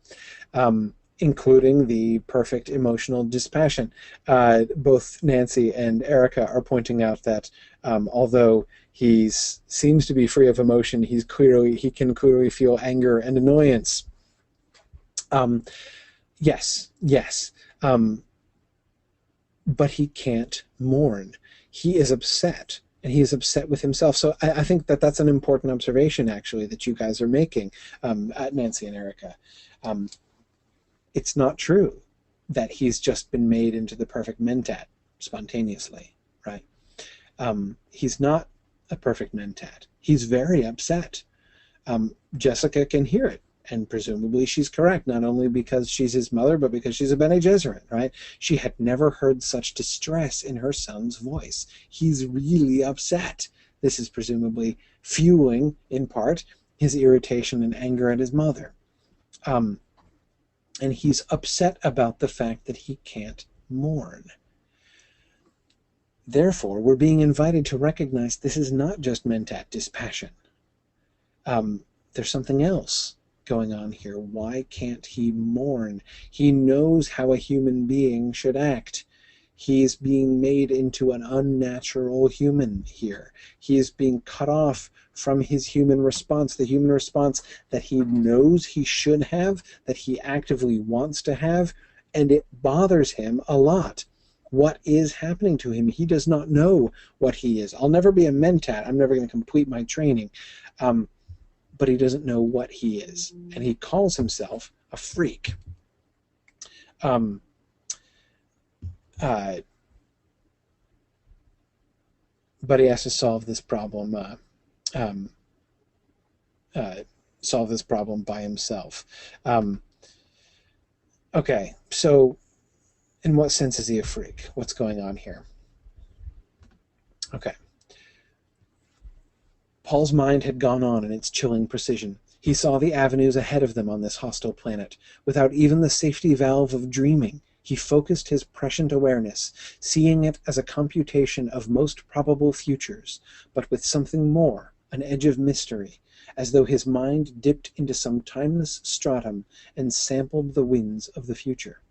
Including the perfect emotional dispassion. Both Nancy and Erica are pointing out that although he seems to be free of emotion, he can clearly feel anger and annoyance. Yes. But he can't mourn. He is upset, and he is upset with himself. So I think that that's an important observation, actually, that you guys are making, Nancy and Erica. It's not true that he's just been made into the perfect mentat spontaneously, right? He's not a perfect mentat. He's very upset. Jessica can hear it, and presumably she's correct, not only because she's his mother, but because she's a Bene Gesserit, right? She had never heard such distress in her son's voice. He's really upset. This is presumably fueling, in part, his irritation and anger at his mother. And he's upset about the fact that he can't mourn. Therefore, we're being invited to recognize this is not just mentat dispassion. There's something else going on here. Why can't he mourn? He knows how a human being should act. He's being made into an unnatural human here. He is being cut off from his human response, the human response that he knows he should have, that he actively wants to have, and it bothers him a lot. What is happening to him? He does not know what he is. I'll never be a mentat. I'm never going to complete my training. But he doesn't know what he is. And he calls himself a freak. But he has to solve this problem by himself. Okay, so in what sense is he a freak? What's going on here? Okay. Paul's mind had gone on in its chilling precision. He saw the avenues ahead of them on this hostile planet. Without even the safety valve of dreaming, he focused his prescient awareness, seeing it as a computation of most probable futures, but with something more, an edge of mystery, as though his mind dipped into some timeless stratum and sampled the winds of the future.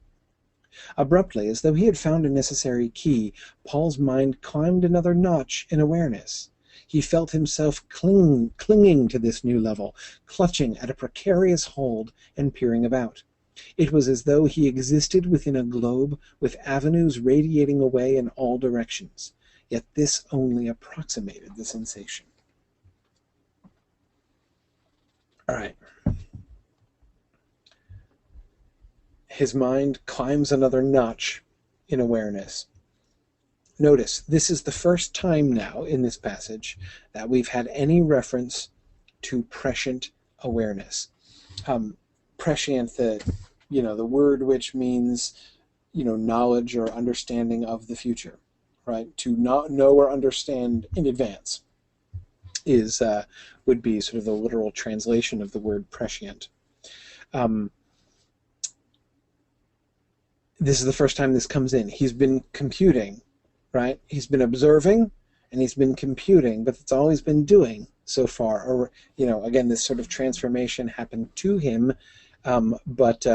Abruptly, as though he had found a necessary key, Paul's mind climbed another notch in awareness. He felt himself clinging to this new level, clutching at a precarious hold and peering about. It was as though he existed within a globe with avenues radiating away in all directions, yet this only approximated the sensation. All right. His mind climbs another notch in awareness. Notice, this is the first time now in this passage that we've had any reference to prescient awareness. Prescient, the word which means, knowledge or understanding of the future, right? To not know or understand in advance would be sort of the literal translation of the word prescient. This is the first time this comes in. He's been computing, right? He's been observing and he's been computing, but that's all he's been doing so far. Or, again, this sort of transformation happened to him, but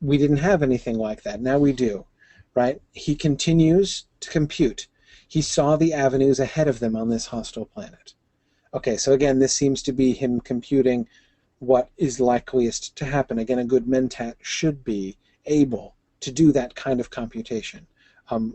we didn't have anything like that. Now we do, right? He continues to compute. He saw the avenues ahead of them on this hostile planet. Okay, so again, this seems to be him computing what is likeliest to happen. Again, a good mentat should be able to do that kind of computation.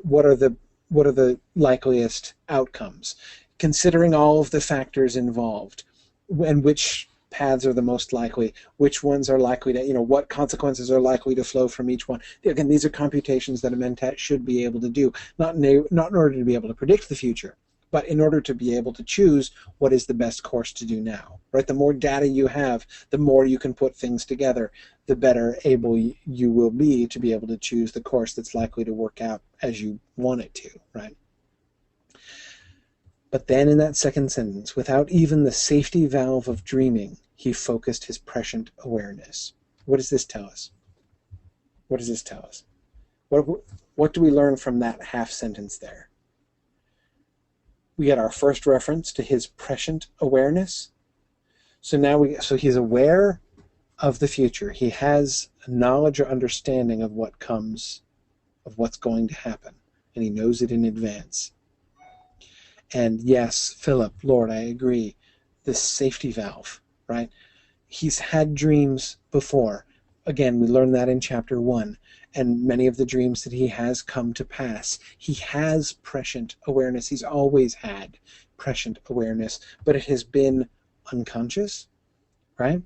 What are the likeliest outcomes, considering all of the factors involved, and which paths are the most likely, which ones are likely to, what consequences are likely to flow from each one. Again, these are computations that a mentat should be able to do, not in order to be able to predict the future, but in order to be able to choose what is the best course to do now, right? The more data you have, the more you can put things together, the better able you will be to be able to choose the course that's likely to work out as you want it to, right? But then in that second sentence, without even the safety valve of dreaming, he focused his prescient awareness. What does this tell us? What does this tell us? What do we learn from that half sentence there? We get our first reference to his prescient awareness. So he's aware of the future. He has knowledge or understanding of what comes, of what's going to happen, and he knows it in advance. And yes, Philip, Lord, I agree. This safety valve, right? He's had dreams before. Again, we learned that in chapter 1. And many of the dreams that he has come to pass. He has prescient awareness. He's always had prescient awareness, but it has been unconscious, right?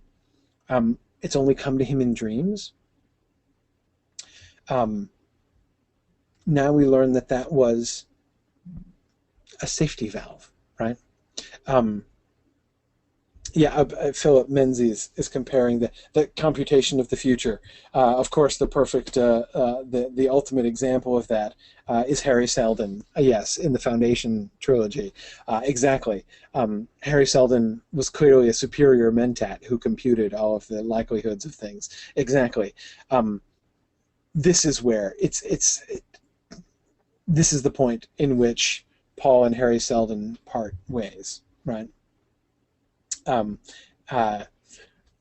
It's only come to him in dreams. Now we learn that was a safety valve, right? Philip Menzies is comparing the computation of the future. Of course, the perfect, the ultimate example of that is Harry Seldon. Yes, in the Foundation trilogy, exactly. Harry Seldon was clearly a superior mentat who computed all of the likelihoods of things. Exactly. This is where this is the point in which Paul and Harry Seldon part ways, right?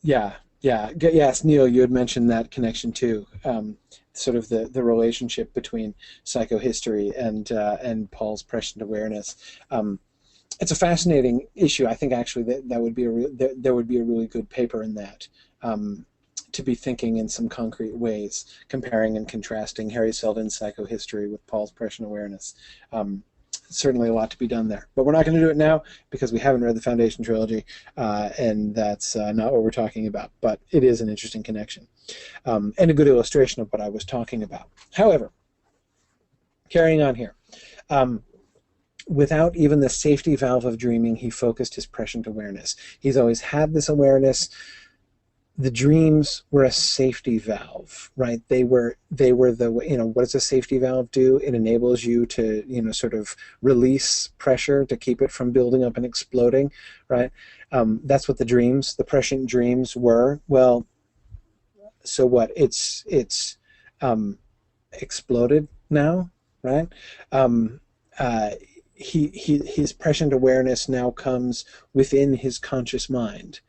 Yes, Neil, you had mentioned that connection too. Sort of the relationship between psychohistory and Paul's prescient awareness. It's a fascinating issue. I think actually that would be there would be a really good paper in that. To be thinking in some concrete ways, comparing and contrasting Harry Seldon's psychohistory with Paul's prescient awareness. Certainly a lot to be done there. But we're not going to do it now because we haven't read the Foundation trilogy, and that's not what we're talking about. But it is an interesting connection and a good illustration of what I was talking about. However, carrying on here. Without even the safety valve of dreaming, he focused his prescient awareness. He's always had this awareness. The dreams were a safety valve, right? They were the, what does a safety valve do? It enables you to, sort of release pressure to keep it from building up and exploding, right? That's what the prescient dreams were. Well, so what? It's exploded now, right? His prescient awareness now comes within his conscious mind.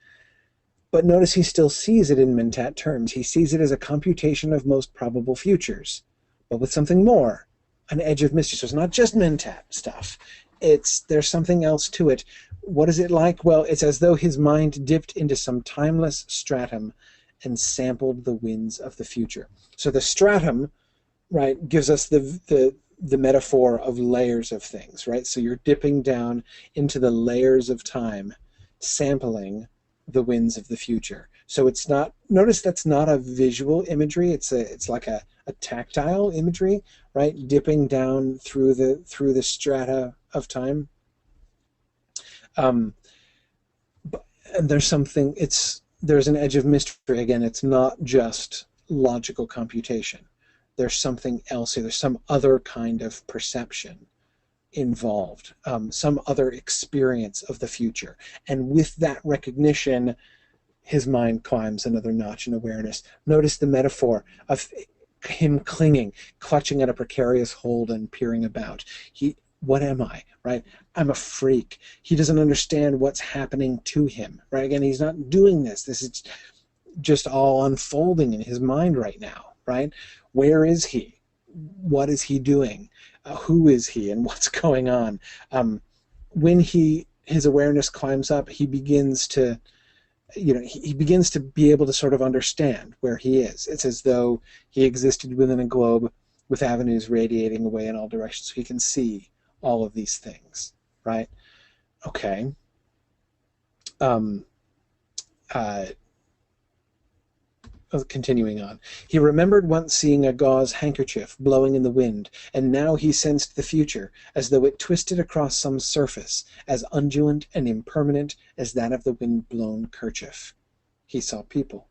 But notice he still sees it in mentat terms. He sees it as a computation of most probable futures, but with something more, an edge of mystery. So it's not just mentat stuff. There's something else to it. What is it like? Well, it's as though his mind dipped into some timeless stratum and sampled the winds of the future. So the stratum, right, gives us the metaphor of layers of things, right? So you're dipping down into the layers of time, sampling the winds of the future. So it's not, notice that's not a visual imagery, it's like a tactile imagery, right? Dipping down through the strata of time. And there's an edge of mystery. Again, it's not just logical computation. There's something else here. There's some other kind of perception involved, some other experience of the future. And with that recognition, his mind climbs another notch in awareness. Notice the metaphor of him clinging, clutching at a precarious hold and peering about. What am I, right? I'm a freak. He doesn't understand what's happening to him, right? Again, he's not doing this. This is just all unfolding in his mind right now, right? Where is he? What is he doing? Who is he and what's going on? When his awareness climbs up, he begins to, he begins to be able to sort of understand where he is. It's as though he existed within a globe with avenues radiating away in all directions, so he can see all of these things, right? Okay. uh, Continuing on. He remembered once seeing a gauze handkerchief blowing in the wind, and now he sensed the future, as though it twisted across some surface, as undulant and impermanent as that of the wind-blown kerchief. He saw people.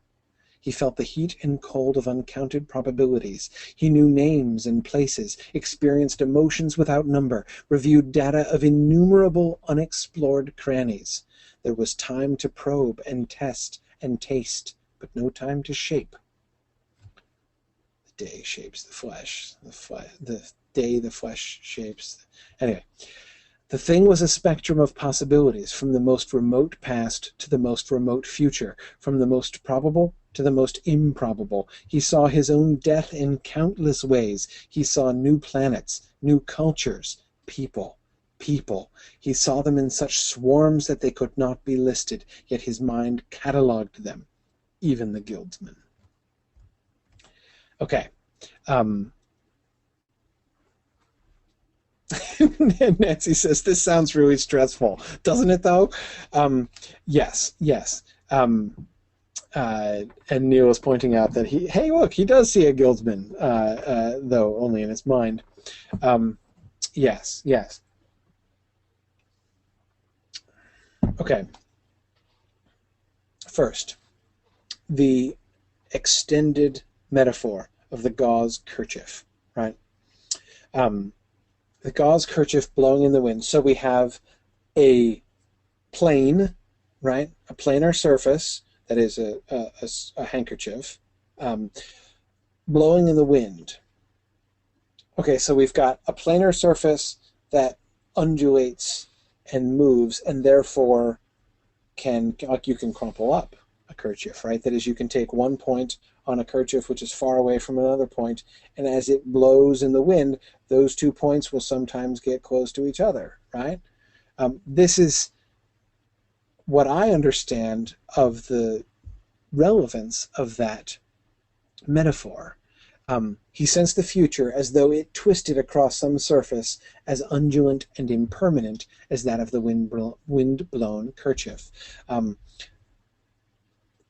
He felt the heat and cold of uncounted probabilities. He knew names and places, experienced emotions without number, reviewed data of innumerable unexplored crannies. There was time to probe and test and taste, but no time to shape. The day shapes the flesh. The day the flesh shapes. Anyway, the thing was a spectrum of possibilities, from the most remote past to the most remote future, from the most probable to the most improbable. He saw his own death in countless ways. He saw new planets, new cultures, people. He saw them in such swarms that they could not be listed, yet his mind catalogued them. Even the guildsmen. Okay. Nancy says, this sounds really stressful. Doesn't it, though? Yes. And Neil is pointing out that hey, look, he does see a guildsman, though only in his mind. Yes. Okay. First, the extended metaphor of the gauze kerchief, right? The gauze kerchief blowing in the wind. So we have a plane, right? A planar surface that is a handkerchief blowing in the wind. Okay, so we've got a planar surface that undulates and moves, and therefore you can crumple up a kerchief, right? That is, you can take one point on a kerchief which is far away from another point, and as it blows in the wind, those 2 points will sometimes get close to each other, right? This is what I understand of the relevance of that metaphor. He sensed the future as though it twisted across some surface as undulant and impermanent as that of the wind-blown kerchief.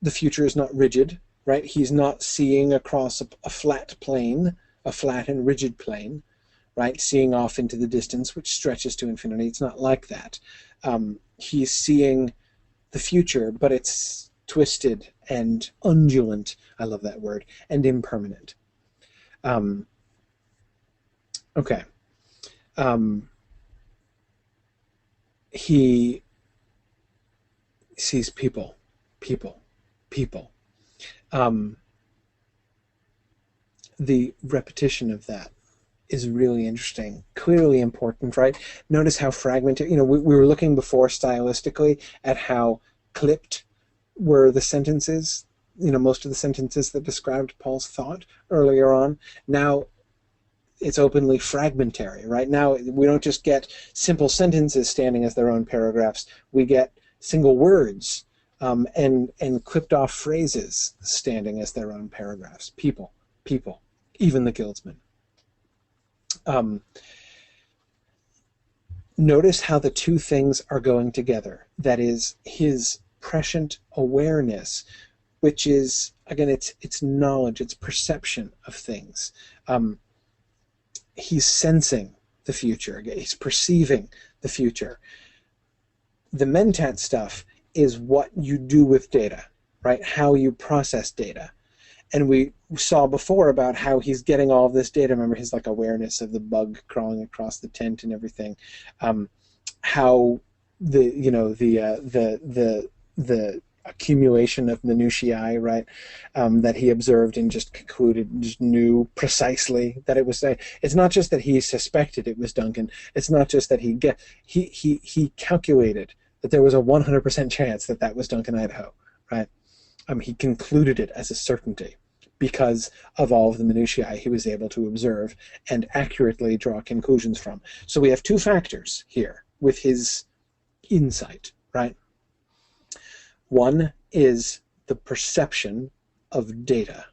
The future is not rigid, right? He's not seeing across a flat plane, a flat and rigid plane, right? Seeing off into the distance, which stretches to infinity. It's not like that. He's seeing the future, but it's twisted and undulant, I love that word, and impermanent. Okay. He sees people. The repetition of that is really interesting, clearly important, right? Notice how fragmented, we were looking before stylistically at how clipped were the sentences, most of the sentences that described Paul's thought earlier on. Now it's openly fragmentary, right? Now we don't just get simple sentences standing as their own paragraphs, we get single words and clipped off phrases standing as their own paragraphs. People, even the guildsmen. Notice how the two things are going together. That is his prescient awareness, which is, again, it's knowledge, it's perception of things. He's sensing the future. He's perceiving the future. The mentat stuff is what you do with data, right? How you process data. And we saw before about how he's getting all of this data. Remember his awareness of the bug crawling across the tent and everything. How the accumulation of minutiae, right? That he observed and just concluded, just knew precisely that it was. It's not just that he suspected it was Duncan. It's not just that he calculated that there was a 100% chance that that was Duncan, Idaho, right? He concluded it as a certainty because of all of the minutiae he was able to observe and accurately draw conclusions from. So we have two factors here with his insight, right? One is the perception of data,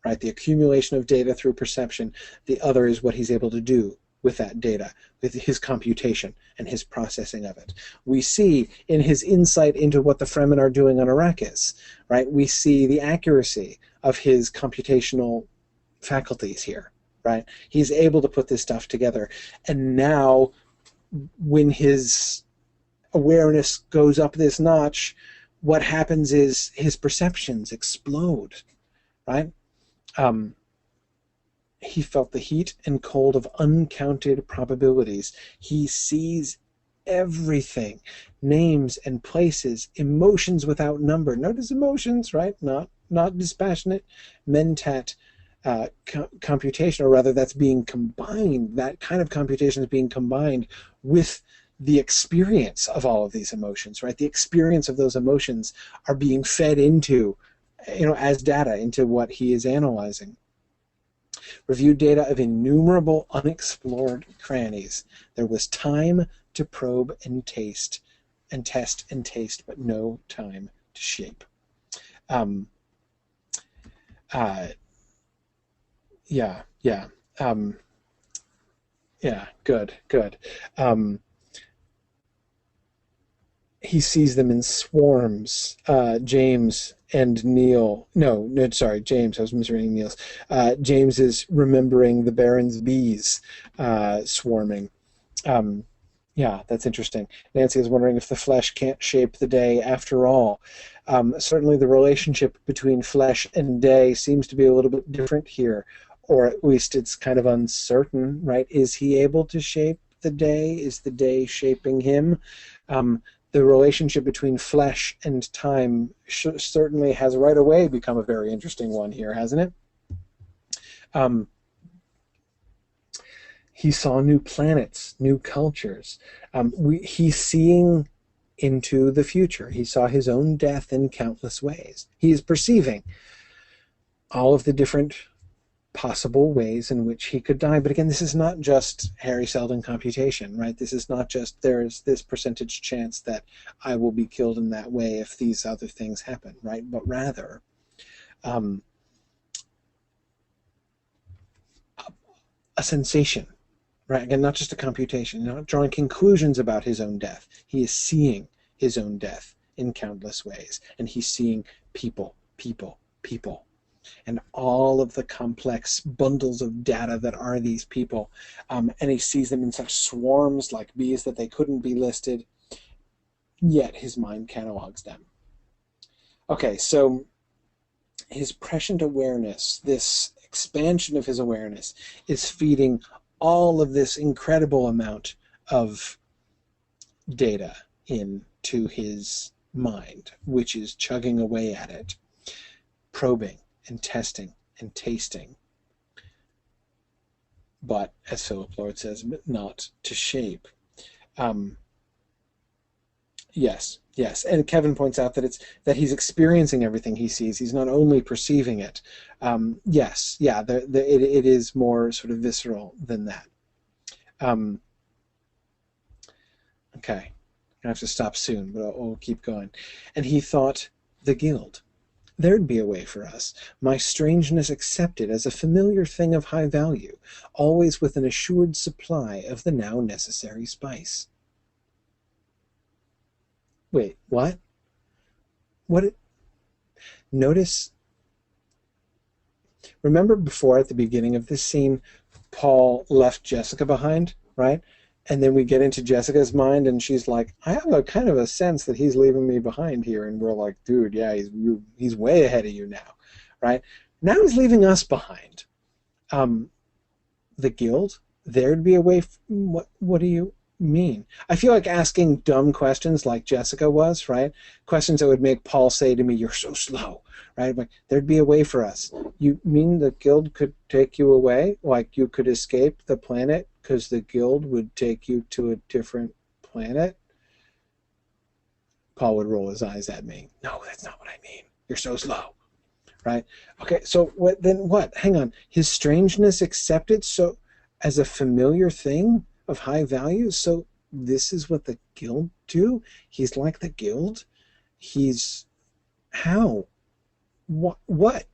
right? The accumulation of data through perception. The other is what he's able to do with that data, with his computation and his processing of it. We see in his insight into what the Fremen are doing on Arrakis, right? We see the accuracy of his computational faculties here, right? He's able to put this stuff together. And now, when his awareness goes up this notch, what happens is his perceptions explode, right? He felt the heat and cold of uncounted probabilities. He sees everything, names and places, emotions without number. Notice emotions, right? Not dispassionate, mentat computation, or rather that's being combined. That kind of computation is being combined with the experience of all of these emotions, right? The experience of those emotions are being fed into, as data into what he is analyzing. Reviewed data of innumerable unexplored crannies. There was time to probe and test, but no time to shape. Good. He sees them in swarms. James and Neil. No, sorry, James. I was misreading Neil's. James is remembering the Baron's bees swarming. That's interesting. Nancy is wondering if the flesh can't shape the day after all. Certainly the relationship between flesh and day seems to be a little bit different here, or at least it's kind of uncertain, right? Is he able to shape the day? Is the day shaping him? The relationship between flesh and time certainly has right away become a very interesting one here, hasn't it? He saw new planets, new cultures. He's seeing into the future. He saw his own death in countless ways. He is perceiving all of the different possible ways in which he could die. But again, this is not just Harry Seldon computation, right? This is not just there's this percentage chance that I will be killed in that way if these other things happen, right? But rather, a sensation, right? Again, not just a computation, not drawing conclusions about his own death. He is seeing his own death in countless ways, and he's seeing people, and all of the complex bundles of data that are these people. And he sees them in such swarms like bees that they couldn't be listed, yet his mind catalogs them. Okay, so his prescient awareness, this expansion of his awareness, is feeding all of this incredible amount of data into his mind, which is chugging away at it, probing and testing and tasting, but as Philip Lord says, not to shape. Yes, and Kevin points out that he's experiencing everything he sees. He's not only perceiving it. It is more sort of visceral than that. Okay, I have to stop soon, but I'll keep going. And he thought, the guild. There'd be a way for us, my strangeness accepted as a familiar thing of high value, always with an assured supply of the now necessary spice. Wait, what? Notice, remember before at the beginning of this scene, Paul left Jessica behind, right? And then we get into Jessica's mind, and she's like, I have a kind of a sense that he's leaving me behind here. And we're like, dude, yeah, he's way ahead of you now, right? Now he's leaving us behind. The guild, there'd be a way. What do you mean? I feel like asking dumb questions like Jessica was, right? Questions that would make Paul say to me, you're so slow, right? Like, there'd be a way for us. You mean the guild could take you away? Like you could escape the planet because the guild would take you to a different planet? Paul would roll his eyes at me. No, that's not what I mean. You're so slow, right? Okay, so what? Hang on. His strangeness accepted so as a familiar thing of high value? So this is what the guild do? He's like the guild? He's... How? What?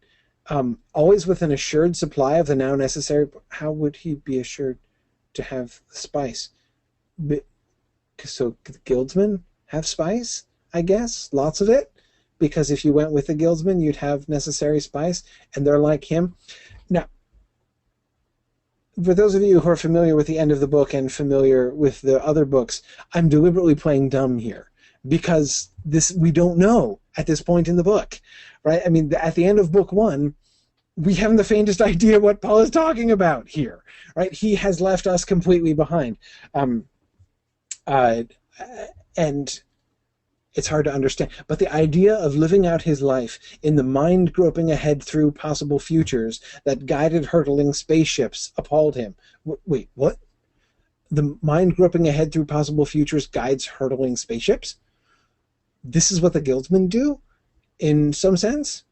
Always with an assured supply of the now necessary... How would he be assured to have spice. So the guildsmen have spice, I guess, lots of it, because if you went with the guildsmen, you'd have necessary spice, and they're like him. Now, for those of you who are familiar with the end of the book and familiar with the other books, I'm deliberately playing dumb here, because we don't know at this point in the book, right? I mean, at the end of book 1, we haven't the faintest idea what Paul is talking about here, right? He has left us completely behind. And it's hard to understand. But the idea of living out his life in the mind groping ahead through possible futures that guided hurtling spaceships appalled him. Wait, what? The mind groping ahead through possible futures guides hurtling spaceships? This is what the guildsmen do, in some sense?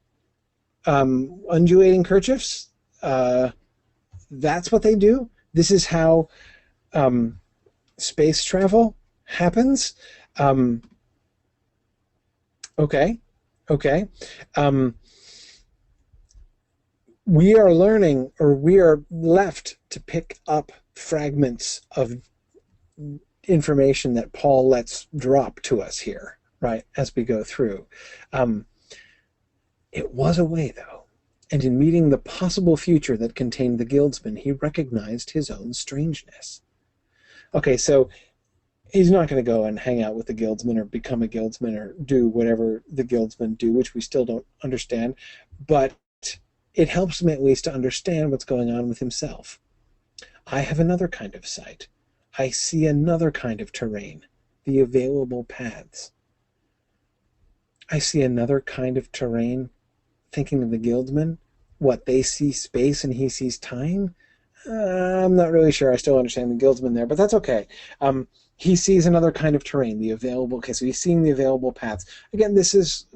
Undulating kerchiefs? That's what they do? This is how space travel happens? Okay. We are learning, or we are left to pick up fragments of information that Paul lets drop to us here, right, as we go through. It was a way, though, and in meeting the possible future that contained the guildsmen, he recognized his own strangeness. Okay, so he's not going to go and hang out with the guildsmen or become a guildsman or do whatever the guildsmen do, which we still don't understand, but it helps him at least to understand what's going on with himself. I have another kind of sight. I see another kind of terrain, the available paths. I see another kind of terrain, thinking of the guildsmen. What, they see space and he sees time? I'm not really sure I still understand the guildsmen there, but that's okay. He sees another kind of terrain, the available, okay, so he's seeing the available paths. Again, this is,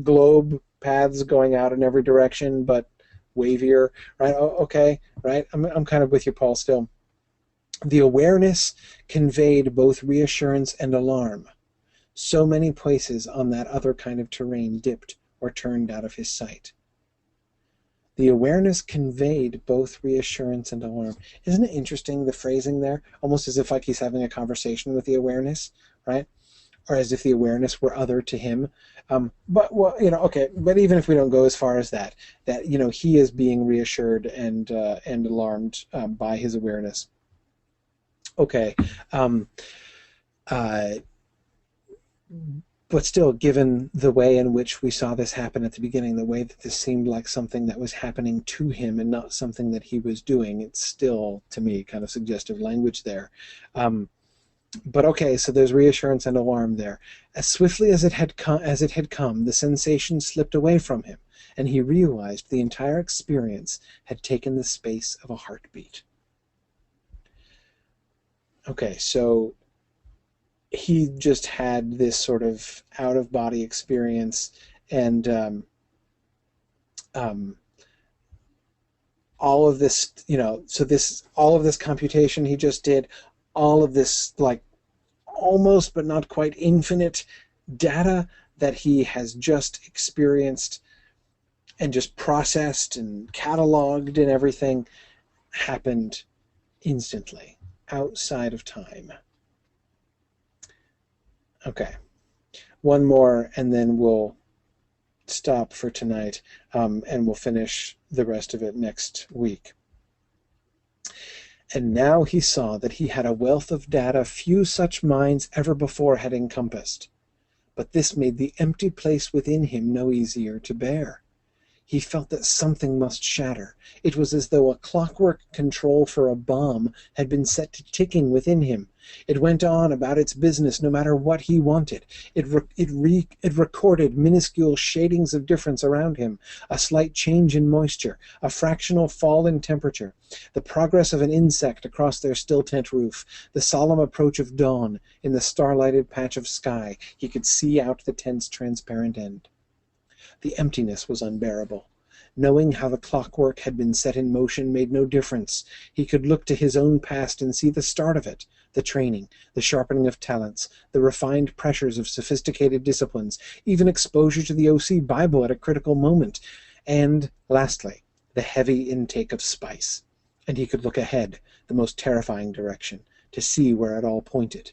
globe paths going out in every direction, but wavier, right? Okay, right? I'm kind of with you, Paul, still. The awareness conveyed both reassurance and alarm. So many places on that other kind of terrain dipped or turned out of his sight. The awareness conveyed both reassurance and alarm. Isn't it interesting, the phrasing there? Almost as if like he's having a conversation with the awareness, right? Or as if the awareness were other to him. Okay, but even if we don't go as far as that, he is being reassured and alarmed by his awareness. Okay. But still, given the way in which we saw this happen at the beginning, the way that this seemed like something that was happening to him and not something that he was doing, it's still, to me, kind of suggestive language there. But okay, so there's reassurance and alarm there. As swiftly as it had come, the sensation slipped away from him, and he realized the entire experience had taken the space of a heartbeat. Okay, so he just had this sort of out-of-body experience, and all of this, all of this computation he just did, all of this, like, almost but not quite infinite data that he has just experienced and just processed and cataloged and everything happened instantly, outside of time. Okay, one more, and then we'll stop for tonight, and we'll finish the rest of it next week. And now he saw that he had a wealth of data few such minds ever before had encompassed. But this made the empty place within him no easier to bear. He felt that something must shatter. It was as though a clockwork control for a bomb had been set to ticking within him. It went on about its business no matter what he wanted. It recorded minuscule shadings of difference around him, a slight change in moisture, a fractional fall in temperature, the progress of an insect across their still tent roof, the solemn approach of dawn in the starlighted patch of sky. He could see out the tent's transparent end. The emptiness was unbearable. Knowing how the clockwork had been set in motion made no difference. He could look to his own past and see the start of it, the training, the sharpening of talents, the refined pressures of sophisticated disciplines, even exposure to the OC Bible at a critical moment, and, lastly, the heavy intake of spice. and he could look ahead, the most terrifying direction, to see where it all pointed.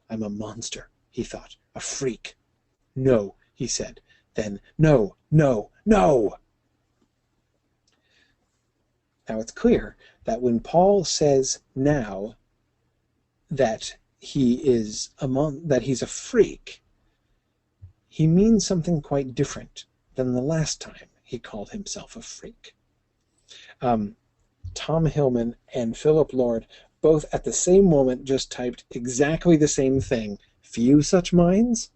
I'm a monster, he thought, a freak. No, he said. Then, no, no, no! Now it's clear that when Paul says now that he's a freak, he means something quite different than the last time he called himself a freak. Tom Hillman and Philip Lord both at the same moment just typed exactly the same thing. Few such minds?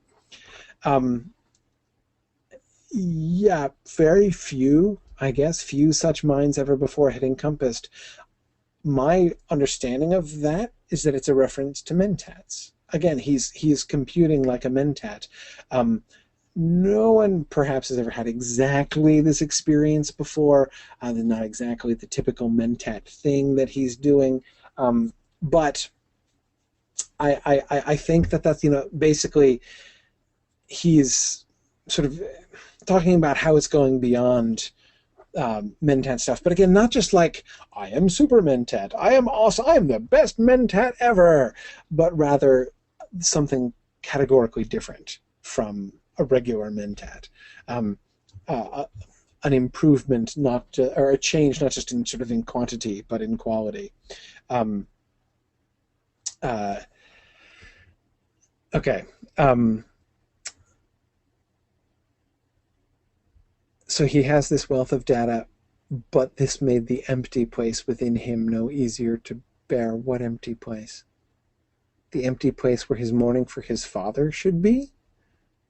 Yeah, very few, I guess. Few such minds ever before had encompassed. My understanding of that is that it's a reference to mentats. Again, he's computing like a mentat. No one perhaps has ever had exactly this experience before. Not exactly the typical mentat thing that he's doing. But I think that's, basically he's sort of talking about how it's going beyond mentat stuff. But again, not just like, I am super mentat, I am awesome, I am the best mentat ever, but rather something categorically different from a regular mentat. An improvement, or a change, not just in sort of in quantity, but in quality. Okay. So he has this wealth of data, but this made the empty place within him no easier to bear. What empty place? The empty place where his mourning for his father should be?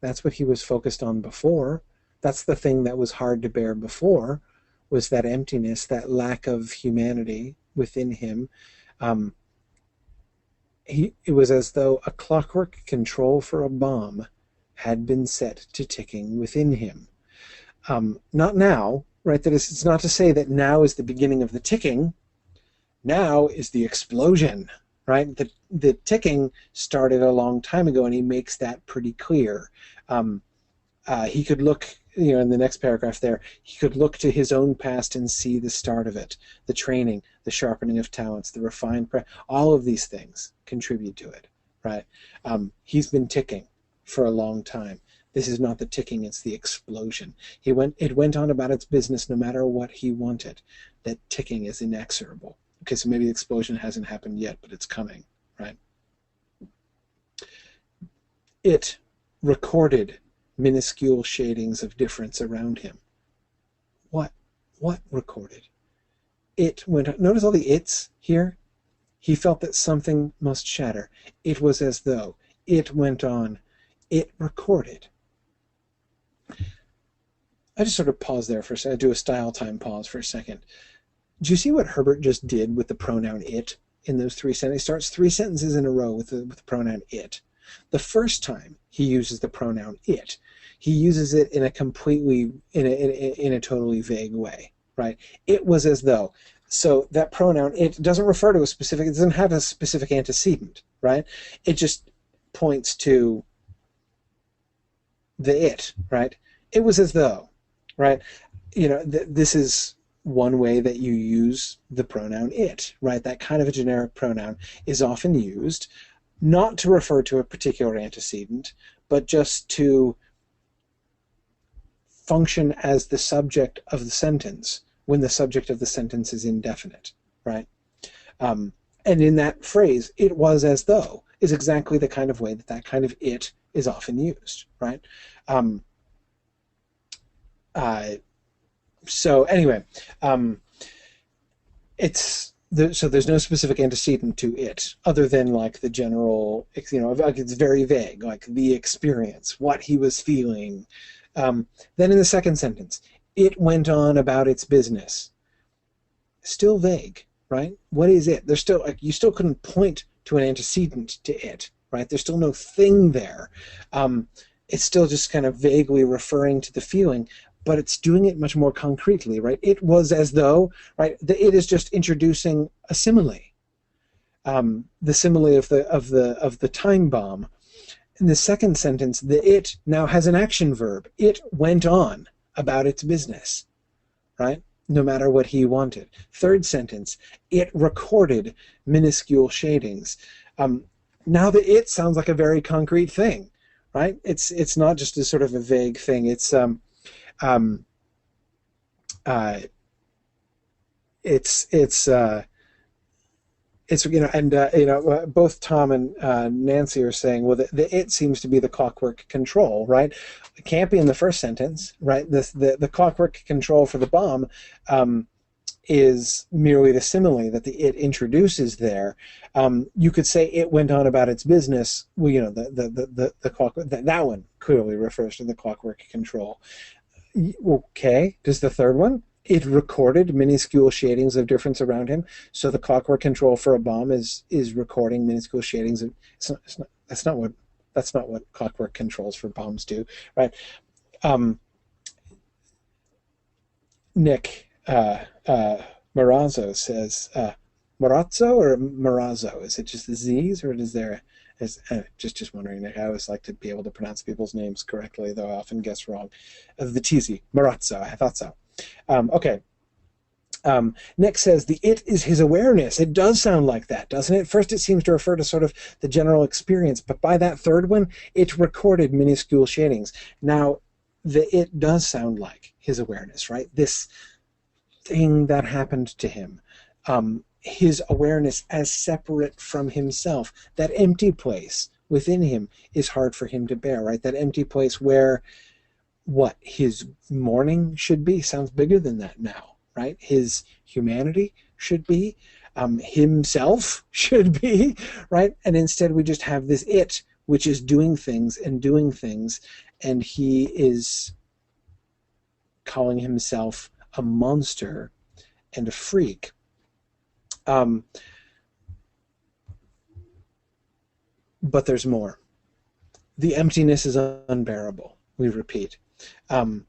That's what he was focused on before. That's the thing that was hard to bear before, was that emptiness, that lack of humanity within him. It was as though a clockwork control for a bomb had been set to ticking within him. Not now, right? That is, it's not to say that now is the beginning of the ticking. Now is the explosion, right? The ticking started a long time ago, and he makes that pretty clear. He could look, in the next paragraph there, he could look to his own past and see the start of it, the training, the sharpening of talents, the refined, all of these things contribute to it, right? He's been ticking for a long time. This is not the ticking, it's the explosion. It went on about its business no matter what he wanted. That ticking is inexorable. Okay, so maybe the explosion hasn't happened yet, but it's coming, right? It recorded minuscule shadings of difference around him. What recorded? It went, notice all the it's here? He felt that something must shatter. It was as though it went on. It recorded. I just sort of pause there for a second, do a style time pause for a second. Do you see what Herbert just did with the pronoun it in those three sentences? He starts three sentences in a row with the pronoun it. The first time he uses the pronoun it, he uses it in a completely, in a totally vague way, right? It was as though. So that pronoun it doesn't refer to a specific, it doesn't have a specific antecedent, right? It just points to the it, right? It was as though, right? This is one way that you use the pronoun it, right? That kind of a generic pronoun is often used not to refer to a particular antecedent, but just to function as the subject of the sentence when the subject of the sentence is indefinite, right? And in that phrase, it was as though, is exactly the kind of way that kind of it is often used, right? So anyway, so there's no specific antecedent to it other than like the general, like it's very vague, like the experience, what he was feeling. Then in the second sentence, it went on about its business. Still vague, right? What is it? There's still, like, you still couldn't point to an antecedent to it, right? There's still no thing there. It's still just kind of vaguely referring to the feeling, but it's doing it much more concretely, right? It was as though, right? It is just introducing a simile, the simile of the time bomb. In the second sentence, the it now has an action verb. It went on about its business, right? no matter what he wanted. Third sentence, it recorded minuscule shadings. Now the it sounds like a very concrete thing, right? It's not just a sort of a vague thing. It's both Tom and Nancy are saying, well, the it seems to be the clockwork control, right? It can't be in the first sentence, right? The clockwork control for the bomb is merely the simile that the it introduces there. You could say it went on about its business. Well, the clockwork, that one clearly refers to the clockwork control. Okay, does the third one? It recorded minuscule shadings of difference around him. So the clockwork control for a bomb is recording minuscule shadings. That's not what clockwork controls for bombs do, right? Nick Marazzo says Marazzo or Marazzo. Is it just the Z's or is there? Just wondering, Nick. I always like to be able to pronounce people's names correctly, though I often guess wrong. The TZ Marazzo. I thought so. Okay. Nick says the it is his awareness. It does sound like that, doesn't it? First, it seems to refer to sort of the general experience, but by that third one, it recorded minuscule shadings. Now, the it does sound like his awareness, right? This thing that happened to him, his awareness as separate from himself, that empty place within him is hard for him to bear, right? That empty place where what his mourning should be sounds bigger than that now, right? His humanity should be, himself should be, right? And instead we just have this it, which is doing things, and he is calling himself a monster and a freak. But there's more. The emptiness is unbearable, we repeat. And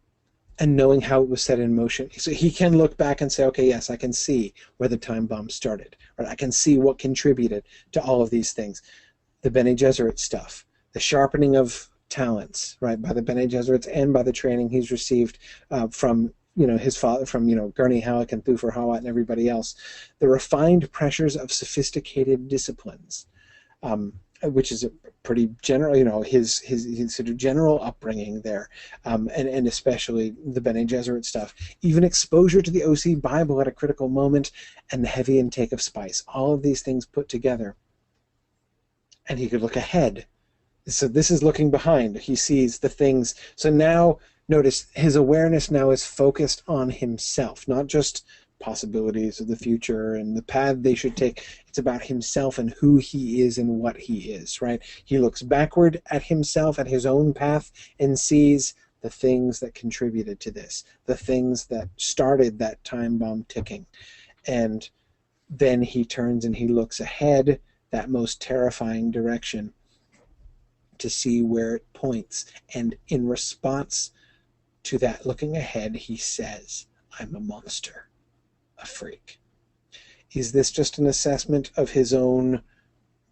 knowing how it was set in motion. So he can look back and say, okay, yes, I can see where the time bomb started. Right? I can see what contributed to all of these things. The Bene Gesserit stuff, the sharpening of talents, right, by the Bene Gesserits and by the training he's received from his father, from Gurney Halleck and Thufir Hawat and everybody else. The refined pressures of sophisticated disciplines, which is a pretty general, his sort of general upbringing there, and especially the Bene Gesserit stuff. Even exposure to the OC Bible at a critical moment, and the heavy intake of spice. All of these things put together. And he could look ahead. So this is looking behind. He sees the things. So now, notice, his awareness now is focused on himself, not just possibilities of the future and the path they should take. It's about himself and who he is and what he is, right? He looks backward at himself, at his own path, and sees the things that contributed to this, the things that started that time bomb ticking. And then he turns and he looks ahead, that most terrifying direction, to see where it points. And in response to that looking ahead, he says, I'm a monster. A freak. Is this just an assessment of his own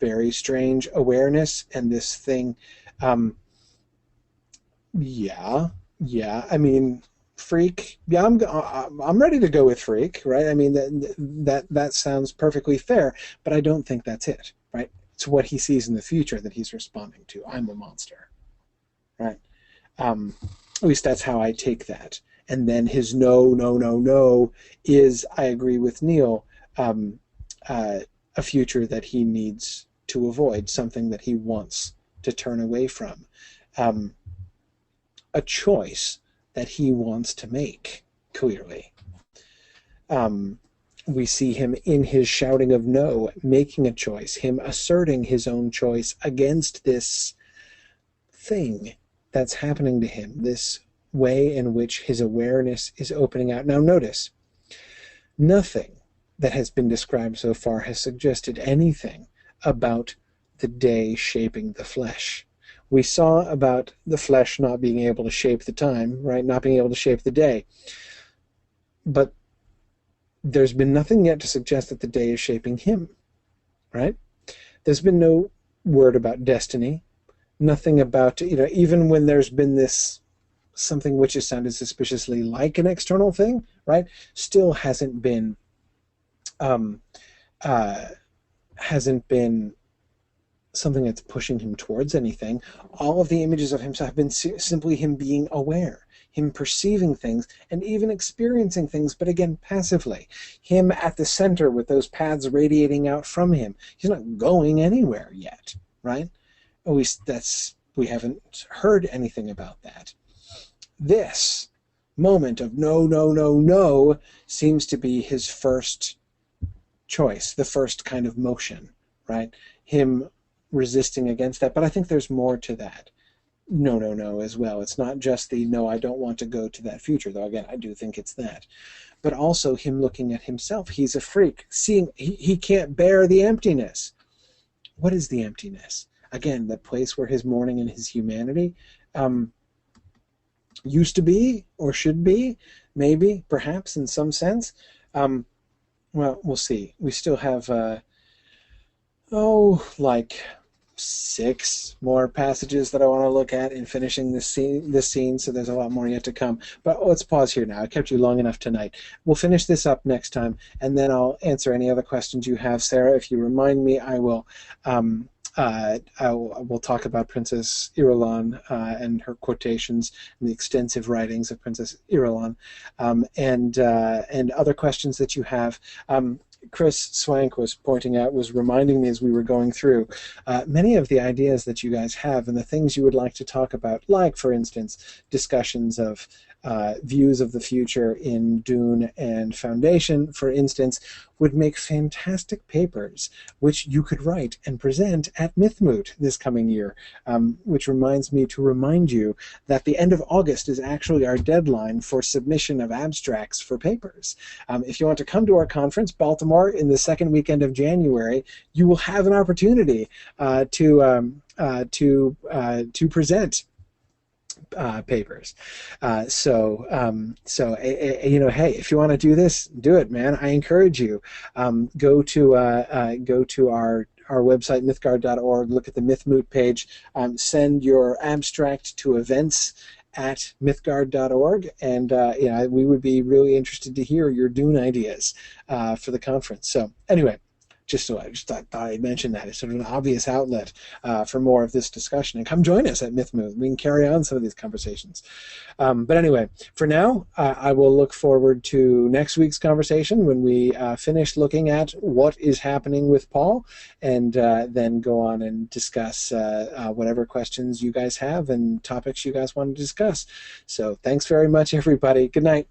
very strange awareness and this thing? Yeah. I mean, freak. Yeah, I'm ready to go with freak, right? I mean, that sounds perfectly fair, but I don't think that's it, right? It's what he sees in the future that he's responding to. I'm a monster, right? At least that's how I take that. And then his no is, I agree with Neil, a future that he needs to avoid, something that he wants to turn away from, a choice that he wants to make, clearly. We see him in his shouting of no, making a choice, him asserting his own choice against this thing that's happening to him, this way in which his awareness is opening out. Now notice, nothing that has been described so far has suggested anything about the day shaping the flesh. We saw about the flesh not being able to shape the time, right? Not being able to shape the day. But there's been nothing yet to suggest that the day is shaping him, right? There's been no word about destiny, nothing about, even when there's been this something which has sounded suspiciously like an external thing, right, still um, hasn't been something that's pushing him towards anything. All of the images of himself have been simply him being aware, him perceiving things, and even experiencing things, but again, passively. Him at the center with those paths radiating out from him. He's not going anywhere yet, right? At least we haven't heard anything about that. This moment of no, no, no, no seems to be his first choice, the first kind of motion, right? Him resisting against that. But I think there's more to that. No, no, no as well. It's not just the no, I don't want to go to that future, though again, I do think it's that. But also him looking at himself. He's a freak. Seeing he can't bear the emptiness. What is the emptiness? Again, the place where his mourning and his humanity used to be, or should be, maybe, perhaps, in some sense. Well, we'll see. We still have, like 6 more passages that I want to look at in finishing this scene, so there's a lot more yet to come. But let's pause here now. I kept you long enough tonight. We'll finish this up next time, and then I'll answer any other questions you have. Sarah, if you remind me, I will we'll talk about Princess Irulan and her quotations and the extensive writings of Princess Irulan, and other questions that you have. Chris Swank was reminding me as we were going through many of the ideas that you guys have and the things you would like to talk about, like, for instance, discussions of views of the future in Dune and Foundation, for instance, would make fantastic papers which you could write and present at Mythmoot this coming year, which reminds me to remind you that the end of August is actually our deadline for submission of abstracts for papers. If you want to come to our conference, Baltimore, in the second weekend of January, you will have an opportunity to present papers. So hey, if you want to do this, do it, man. I encourage you. Go to our website, mythgard.org, look at the Mythmoot page, send your abstract to events@mythgard.org, and we would be really interested to hear your Dune ideas for the conference. So anyway, I just thought I'd mention that. It's sort of an obvious outlet for more of this discussion. And come join us at Mythmoot. We can carry on some of these conversations. But anyway, for now, I will look forward to next week's conversation when we finish looking at what is happening with Paul, and then go on and discuss whatever questions you guys have and topics you guys want to discuss. So thanks very much, everybody. Good night.